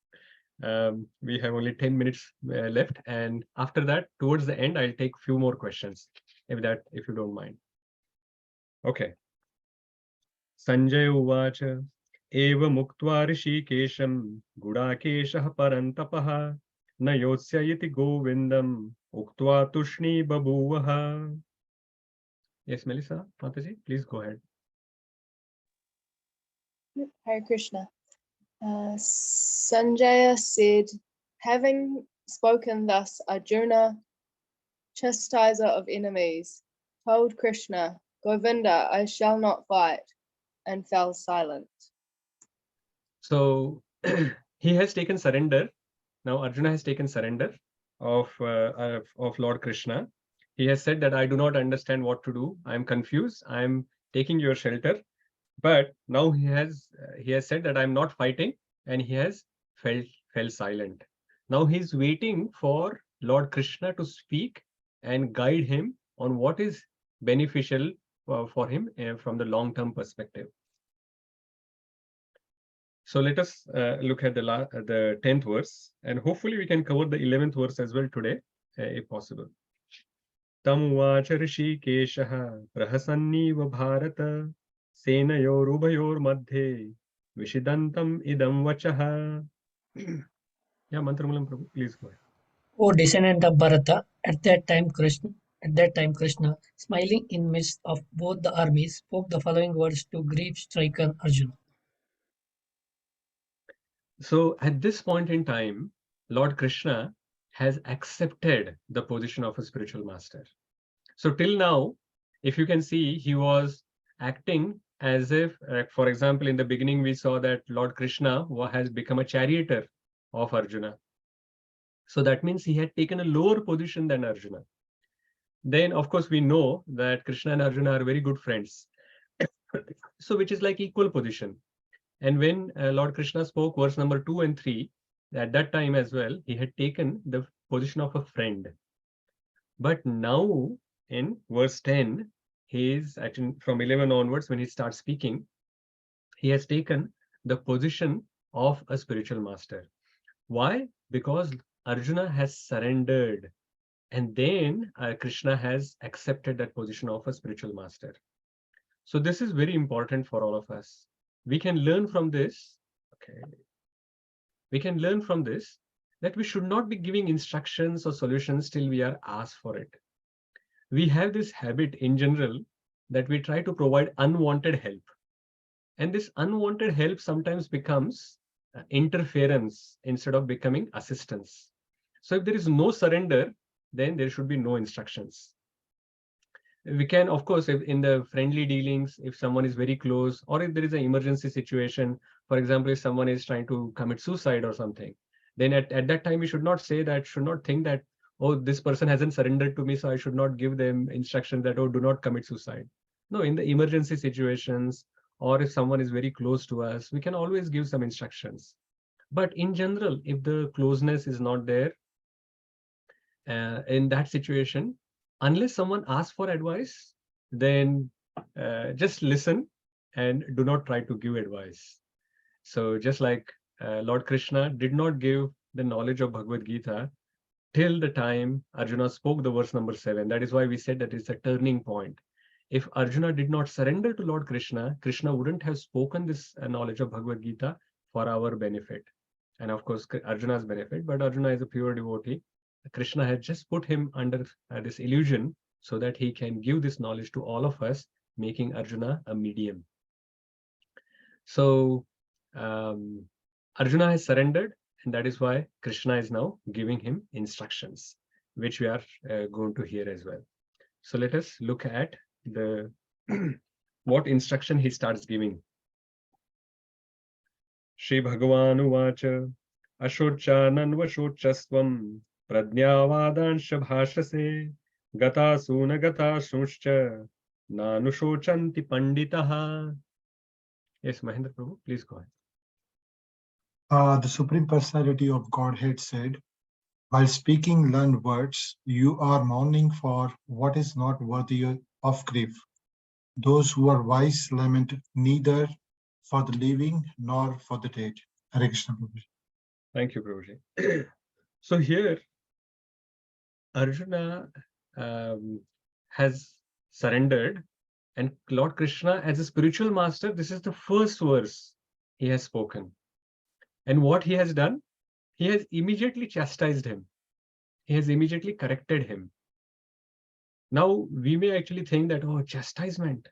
We have only 10 minutes left, and after that, towards the end, I'll take a few more questions, if you don't mind. Okay. Sanjay Uvacha Eva Muktva Rishikesham Gudakeshah Parantapaha Na Yotsya Iti Govindam Uktva Tushni Babuvaha. Yes, Melissa, Mataji, please go ahead. Hare Krishna. Sanjaya said, having spoken thus, Arjuna, chastiser of enemies, told Krishna, Govinda, I shall not fight, and fell silent. So he has taken surrender. Now Arjuna has taken surrender of Lord Krishna. He has said that I do not understand what to do. I am confused. I am taking your shelter. But now he has said that I'm not fighting, and he has fell silent. Now he's waiting for Lord Krishna to speak and guide him on what is beneficial for him from the long-term perspective. So let us look at the 10th verse, and hopefully we can cover the 11th verse as well today, if possible. Tam uvacha Rishikeshaha prahasanniva bharata Senayorubhayor madhe Vishidantam idam vachaha. Yeah, Mantramulam Prabhu, please go ahead. O descendant of Bharata, at that time Krishna, smiling in midst of both the armies, spoke the following words to grief-stricken Arjuna. So at this point in time, Lord Krishna has accepted the position of a spiritual master. So till now, if you can see, he was acting as if, for example, in the beginning, we saw that Lord Krishna has become a charioteer of Arjuna. So that means he had taken a lower position than Arjuna. Then, of course, we know that Krishna and Arjuna are very good friends. So which is like equal position. And when Lord Krishna spoke verse number 2 and 3, at that time as well, he had taken the position of a friend. But now in verse 10, he is actually from 11 onwards, when he starts speaking, he has taken the position of a spiritual master. Why? Because Arjuna has surrendered, and then Krishna has accepted that position of a spiritual master. So this is very important for all of us. We can learn from this. Okay. We can learn from this that we should not be giving instructions or solutions till we are asked for it. We have this habit in general that we try to provide unwanted help. And this unwanted help sometimes becomes interference instead of becoming assistance. So if there is no surrender, then there should be no instructions. We can, of course, if in the friendly dealings, if someone is very close, or if there is an emergency situation, for example, if someone is trying to commit suicide or something, then at that time, we should not say that, should not think that, oh, this person hasn't surrendered to me, so I should not give them instructions that, oh, do not commit suicide. No, in the emergency situations, or if someone is very close to us, we can always give some instructions. But in general, if the closeness is not there, in that situation, unless someone asks for advice, then just listen and do not try to give advice. So just like Lord Krishna did not give the knowledge of Bhagavad Gita till the time Arjuna spoke the verse number 7. That is why we said that it's a turning point. If Arjuna did not surrender to Lord Krishna, Krishna wouldn't have spoken this knowledge of Bhagavad Gita for our benefit. And of course, Arjuna's benefit, but Arjuna is a pure devotee. Krishna had just put him under this illusion so that he can give this knowledge to all of us, making Arjuna a medium. So Arjuna has surrendered, and that is why Krishna is now giving him instructions, which we are going to hear as well. So let us look at the what instruction he starts giving. Shri Bhagavan Uvacha Ashochanan Prajnavadansh bhashase Gatasuna Gatashunshcha Nanushocanti Panditaha. Yes, Mahendra Prabhu, please go ahead. The Supreme Personality of Godhead said, while speaking learned words, you are mourning for what is not worthy of grief. Those who are wise lament neither for the living nor for the dead. Hare Krishna Prabhuji. Thank you, Prabhuji. So here, Arjuna has surrendered, and Lord Krishna, as a spiritual master, this is the first verse he has spoken. And what he has done, he has immediately chastised him. He has immediately corrected him. Now, we may actually think that, oh, chastisement,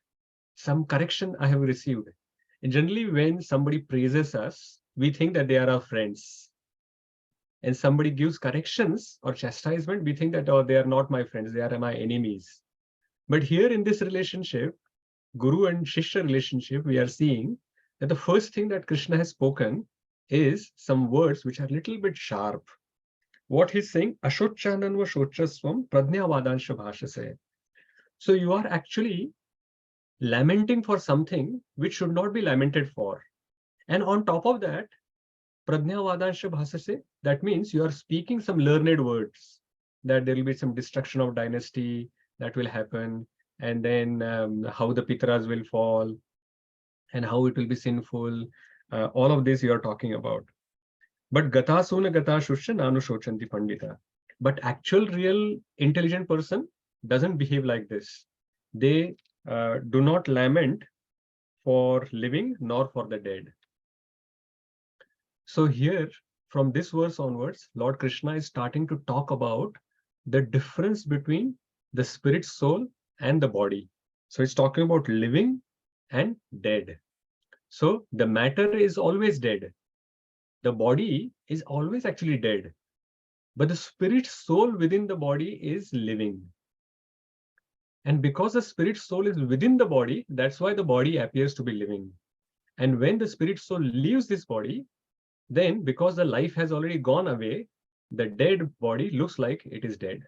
some correction I have received. And generally, when somebody praises us, we think that they are our friends. And somebody gives corrections or chastisement, we think that, oh, they are not my friends, they are my enemies. But here in this relationship, Guru and Shishya relationship, we are seeing that the first thing that Krishna has spoken is some words which are a little bit sharp. What he's saying, Ashochanan va shochaswam pradnyavadansha bhashase. So you are actually lamenting for something which should not be lamented for. And on top of that, Pradnyavadansha bhasase, that means you are speaking some learned words, that there will be some destruction of dynasty that will happen, and then how the Pitras will fall, and how it will be sinful. All of this you are talking about. But Gatasuna Gatashusha Nanushocanti Pandita. But actual real intelligent person doesn't behave like this. They do not lament for living nor for the dead. So here, from this verse onwards, Lord Krishna is starting to talk about the difference between the spirit, soul, and the body. So it's talking about living and dead. So the matter is always dead. The body is always actually dead. But the spirit, soul within the body is living. And because the spirit, soul is within the body, that's why the body appears to be living. And when the spirit, soul leaves this body, then because the life has already gone away, the dead body looks like it is dead.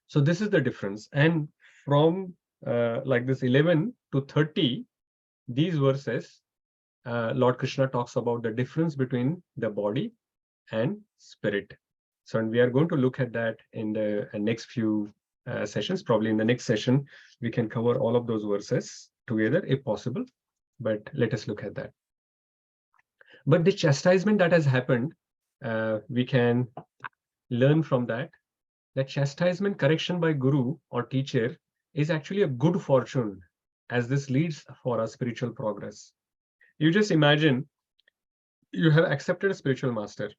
So this is the difference. And from like this 11 to 30, these verses, Lord Krishna talks about the difference between the body and spirit. So, and we are going to look at that in the next few sessions. Probably in the next session, we can cover all of those verses together if possible, but let us look at that. But the chastisement that has happened, we can learn from that chastisement, correction by guru or teacher is actually a good fortune, as this leads for our spiritual progress. You just imagine you have accepted a spiritual master,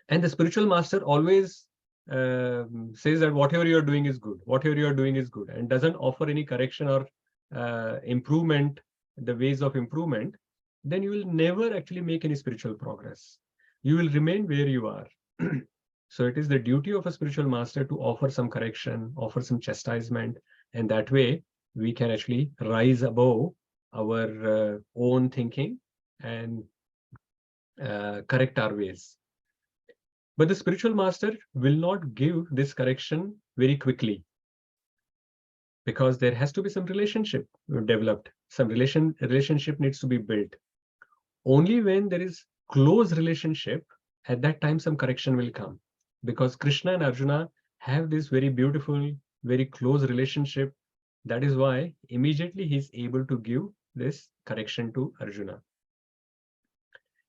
and the spiritual master always says that whatever you are doing is good, whatever you are doing is good, and doesn't offer any correction or improvement, the ways of improvement. Then you will never actually make any spiritual progress. You will remain where you are. So it is the duty of a spiritual master to offer some correction, offer some chastisement, and that way we can actually rise above our own thinking and correct our ways. But the spiritual master will not give this correction very quickly, because there has to be some relationship developed. Some relationship needs to be built. Only when there is close relationship, at that time some correction will come. Because Krishna and Arjuna have this very beautiful, very close relationship. That is why immediately he is able to give this correction to Arjuna.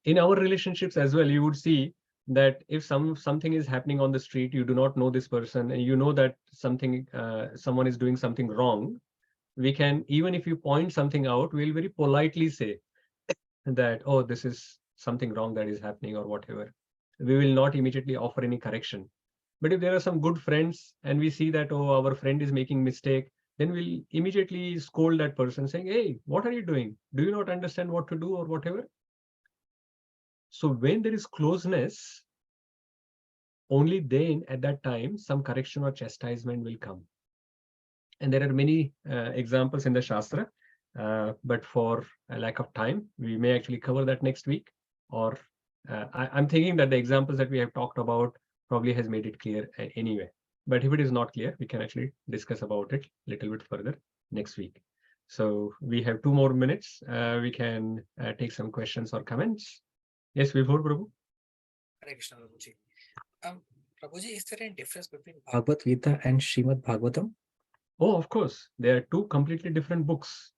In our relationships as well, you would see that if something is happening on the street, you do not know this person, and you know that someone is doing something wrong, we can, even if you point something out, we'll very politely say that, oh, this is something wrong that is happening or whatever. We will not immediately offer any correction. But if there are some good friends and we see that, oh, our friend is making mistake, then we'll immediately scold that person saying, hey, what are you doing? Do you not understand what to do or whatever? So when there is closeness, only then at that time, some correction or chastisement will come. And there are many examples in the Shastra, but for a lack of time, we may actually cover that next week. Or I'm thinking that the examples that we have talked about probably has made it clear anyway. But if it is not clear, we can actually discuss about it a little bit further next week. So we have 2 more minutes. We can take some questions or comments. Yes, Vibhor Prabhu. Hare Krishna, Prabhuji. Prabhuji, is there any difference between Bhagavad Gita and Srimad Bhagavatam? Oh, of course. They are 2 completely different books.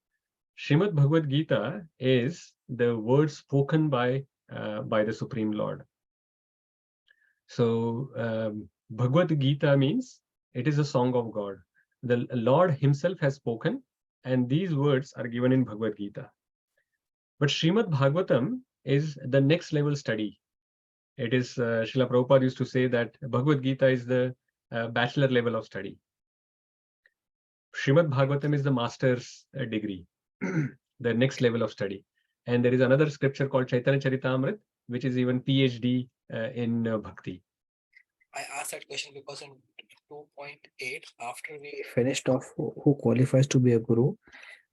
Srimad Bhagavad Gita is the words spoken by the Supreme Lord. So Bhagavad Gita means it is a song of God. The Lord himself has spoken, and these words are given in Bhagavad Gita. But Srimad Bhagavatam is the next level study. It is, Srila Prabhupada used to say that Bhagavad Gita is the bachelor level of study. Srimad Bhagavatam is the master's degree, the next level of study. And there is another scripture called Chaitanya Charitamrita, which is even PhD in Bhakti. I asked that question because in 2.8, after we finished off who qualifies to be a guru,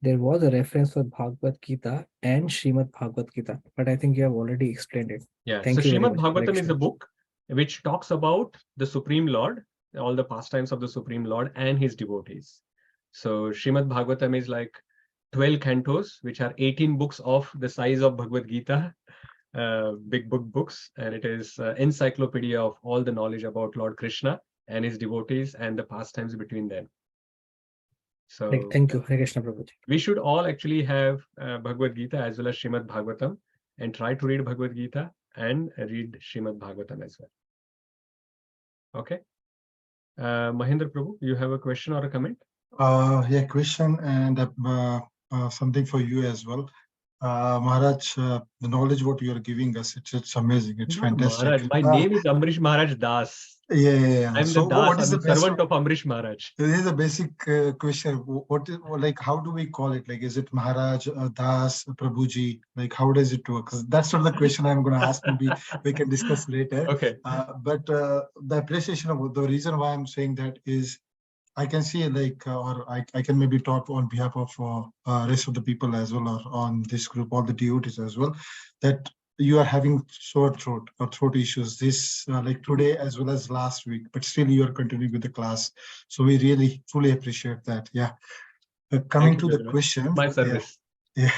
there was a reference for Bhagavad Gita and Srimad Bhagavad Gita, but I think you have already explained it. Yeah, Thank so you very Srimad much. Bhagavatam is a book which talks about the Supreme Lord, all the pastimes of the Supreme Lord and his devotees. So Srimad Bhagavatam is like 12 cantos, which are 18 books of the size of Bhagavad Gita, big books, and it is encyclopedia of all the knowledge about Lord Krishna and his devotees and the pastimes between them. So thank you, Hare Krishna Prabhuji. We should all actually have Bhagavad Gita as well as Srimad Bhagavatam, and try to read Bhagavad Gita and read Srimad Bhagavatam as well. Okay. Mahendra Prabhu, you have a question or a comment? Yeah, question and something for you as well. Maharaj, the knowledge what you are giving us, it's amazing. It's fantastic. Maharaj, my name is Ambarish Maharaj Das. Yeah. I'm so the Das, what is I'm the servant of Ambarish Maharaj. This is a basic question. What is, like, how do we call it? Like, is it Maharaj, Das, Prabhuji? Like, how does it work? That's not the question I'm going to ask. Maybe we can discuss later. Okay. But the appreciation of the reason why I'm saying that is, I can see like, or I can maybe talk on behalf of rest of the people as well, or on this group, all the devotees as well, that you are having sore throat or throat issues this like today as well as last week, but still you are continuing with the class. So we really truly appreciate that. Yeah. Coming Thank to you the very much. question. My Yeah. service. Yeah.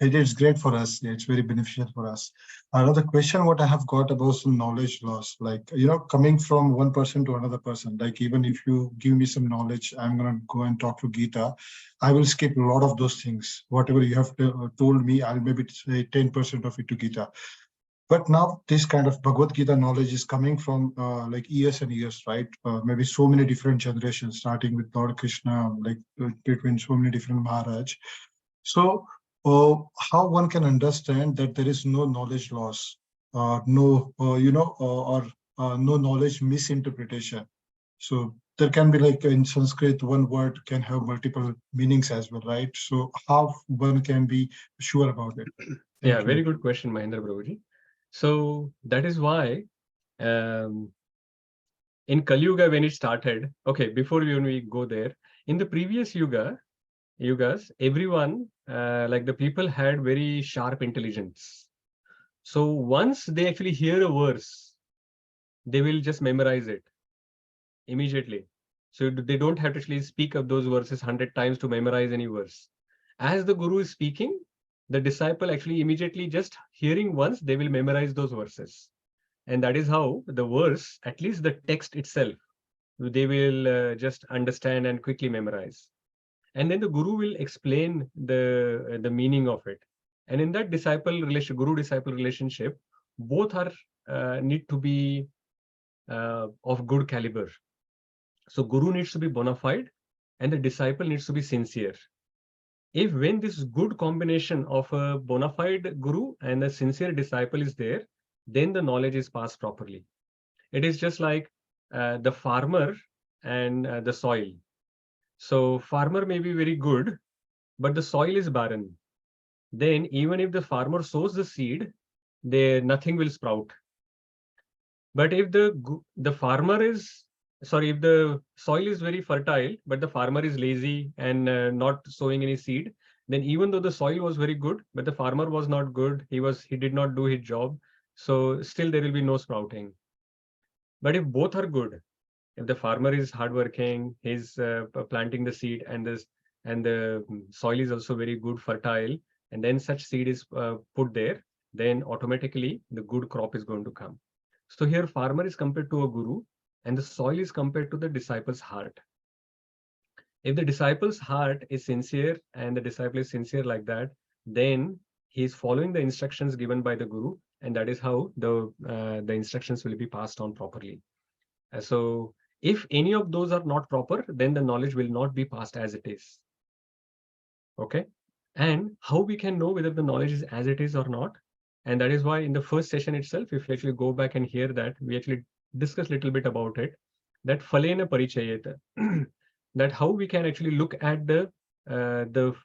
It is great for us. Yeah, it's very beneficial for us. Another question, what I have got about some knowledge loss, like, coming from one person to another person, like even if you give me some knowledge, I'm going to go and talk to Gita. I will skip a lot of those things. Whatever you have told me, I'll maybe say 10% of it to Gita. But now this kind of Bhagavad Gita knowledge is coming from like years and years, right? Maybe so many different generations, starting with Lord Krishna, like between so many different Maharaj. So how one can understand that there is no knowledge loss, no, or no knowledge misinterpretation. So there can be, like in Sanskrit, one word can have multiple meanings as well, right? So how one can be sure about it? Yeah, very good question, Mahendra Prabhuji. So that is why in Kali Yuga, when it started, okay, before we go there, in the previous yugas, everyone, like the people had very sharp intelligence. So once they actually hear a verse, they will just memorize it immediately. So they don't have to actually speak of those verses 100 times to memorize any verse. As the guru is speaking, the disciple actually immediately just hearing once, they will memorize those verses. And that is how the verse, at least the text itself, they will just understand and quickly memorize. And then the guru will explain the meaning of it. And in that guru disciple relationship, both are need to be of good caliber. So guru needs to be bona fide and the disciple needs to be sincere. If when this good combination of a bona fide guru and a sincere disciple is there, then the knowledge is passed properly. It is just like the farmer and the soil. So farmer may be very good, but the soil is barren. Then even if the farmer sows the seed, nothing will sprout. But if the farmer is sorry, if the soil is very fertile, but the farmer is lazy and not sowing any seed, then even though the soil was very good, but the farmer was not good, he did not do his job, so still there will be no sprouting. But if both are good, if the farmer is hardworking, he's planting the seed, and the soil is also very good, fertile, and then such seed is put there, then automatically the good crop is going to come. So here farmer is compared to a guru and the soil is compared to the disciple's heart. If the disciple's heart is sincere and the disciple is sincere like that, then he is following the instructions given by the guru, and that is how the instructions will be passed on properly. So if any of those are not proper, then the knowledge will not be passed as it is. Okay. And how we can know whether the knowledge is as it is or not? And that is why in the first session itself, if you actually go back and hear that, we actually discuss a little bit about it, that phalena parichayeta, that how we can actually look at the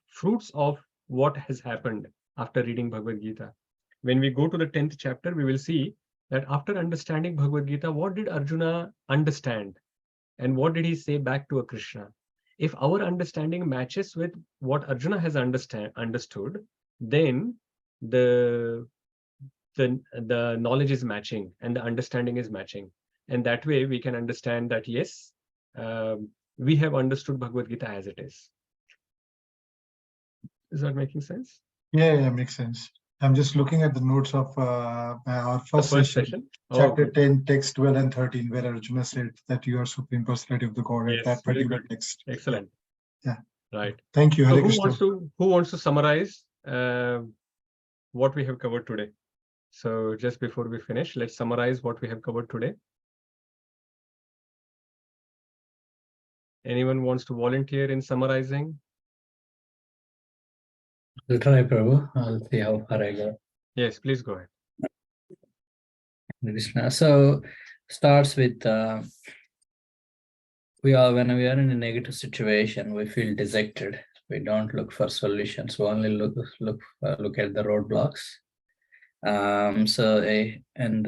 fruits of what has happened after reading Bhagavad Gita. When we go to the 10th chapter, we will see that after understanding Bhagavad Gita, what did Arjuna understand? And what did he say back to a Krishna? If our understanding matches with what Arjuna has understood, then the knowledge is matching and the understanding is matching. And that way we can understand that, yes, we have understood Bhagavad Gita as it is. Is that making sense? Yeah, makes sense. I'm just looking at the notes of our first session. Chapter 10, text 12 and 13, where Arjuna said that you are Supreme Personality of the Godhead, that particular text. Excellent. Yeah. Right. Thank you. So Hare who wants to summarize what we have covered today? So just before we finish, let's summarize what we have covered today. Anyone wants to volunteer in summarizing? I'll try, Prabhu. I'll see how far I go. Yes, please go ahead. Krishna. So starts with when we are in a negative situation, we feel dejected. We don't look for solutions. We only look at the roadblocks. In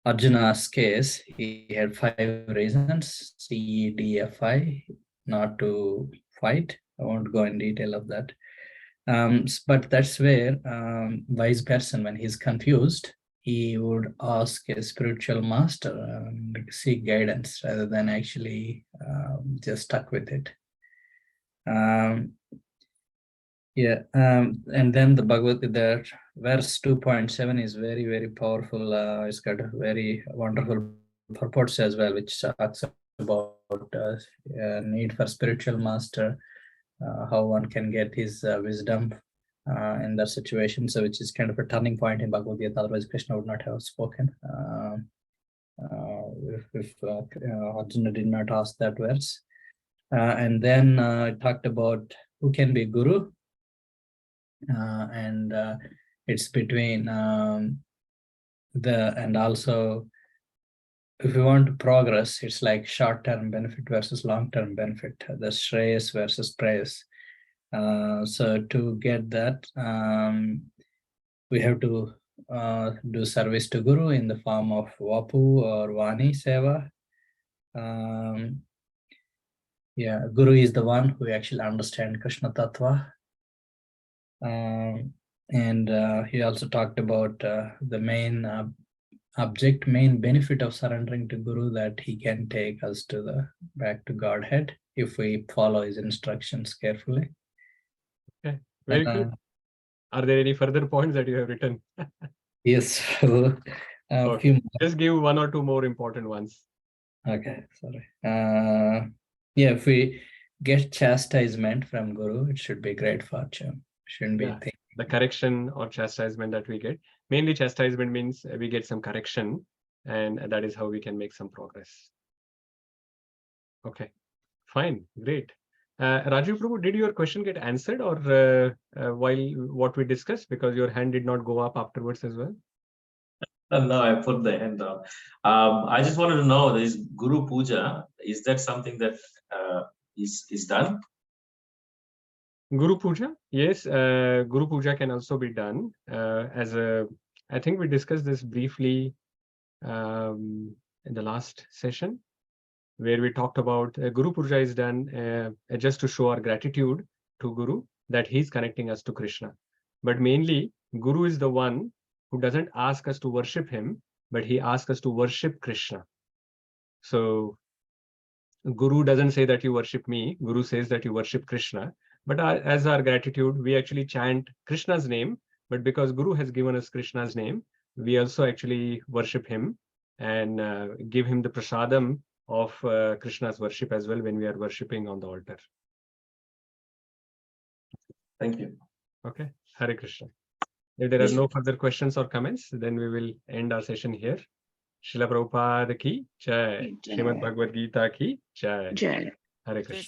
Arjuna's case, he had 5 reasons, CEDFI, not to fight. I won't go in detail of that. But that's where wise person, when he's confused, he would ask a spiritual master and seek guidance rather than actually just stuck with it. And then the Bhagavad Gita, verse 2.7 is very, very powerful. It's got a very wonderful purports as well, which talks about need for spiritual master, how one can get his wisdom in that situation. So, which is kind of a turning point in Bhagavad Gita. Otherwise, Krishna would not have spoken if Arjuna did not ask that verse. And then it talked about who can be Guru. And it's between and also if you want to progress, it's like short-term benefit versus long-term benefit, the Shreyas versus Prayas. So to get that, we have to do service to Guru in the form of Vapu or Vani Seva. Guru is the one who actually understands Krishna Tattva. And he also talked about the main main benefit of surrendering to Guru, that he can take us to back to Godhead if we follow his instructions carefully. Okay, very good. Are there any further points that you have written? Yes. Okay. Few more. Just give one or two more important ones. Okay, sorry. If we get chastisement from Guru, it should be great fortune. Shouldn't be the correction or chastisement that we get. Mainly chastisement means we get some correction, and that is how we can make some progress. Okay, fine, great. Rajiv Prabhu, did your question get answered or while what we discussed, because your hand did not go up afterwards as well? No, I put the hand down. I just wanted to know, this Guru Puja, is that something that is done? Guru Puja, yes, Guru Puja can also be done I think we discussed this briefly in the last session, where we talked about Guru Puja is done just to show our gratitude to Guru, that he's connecting us to Krishna. But mainly, Guru is the one who doesn't ask us to worship him, but he asks us to worship Krishna. So Guru doesn't say that you worship me, Guru says that you worship Krishna. But as our gratitude, we actually chant Krishna's name. But because Guru has given us Krishna's name, we also actually worship him and give him the prasadam of Krishna's worship as well when we are worshipping on the altar. Thank you. Okay, Hare Krishna. If there are no further questions or comments, then we will end our session here. Srila Prabhupada ki jai. Srimad Bhagavad Gita ki jai. Jai. Hare Krishna.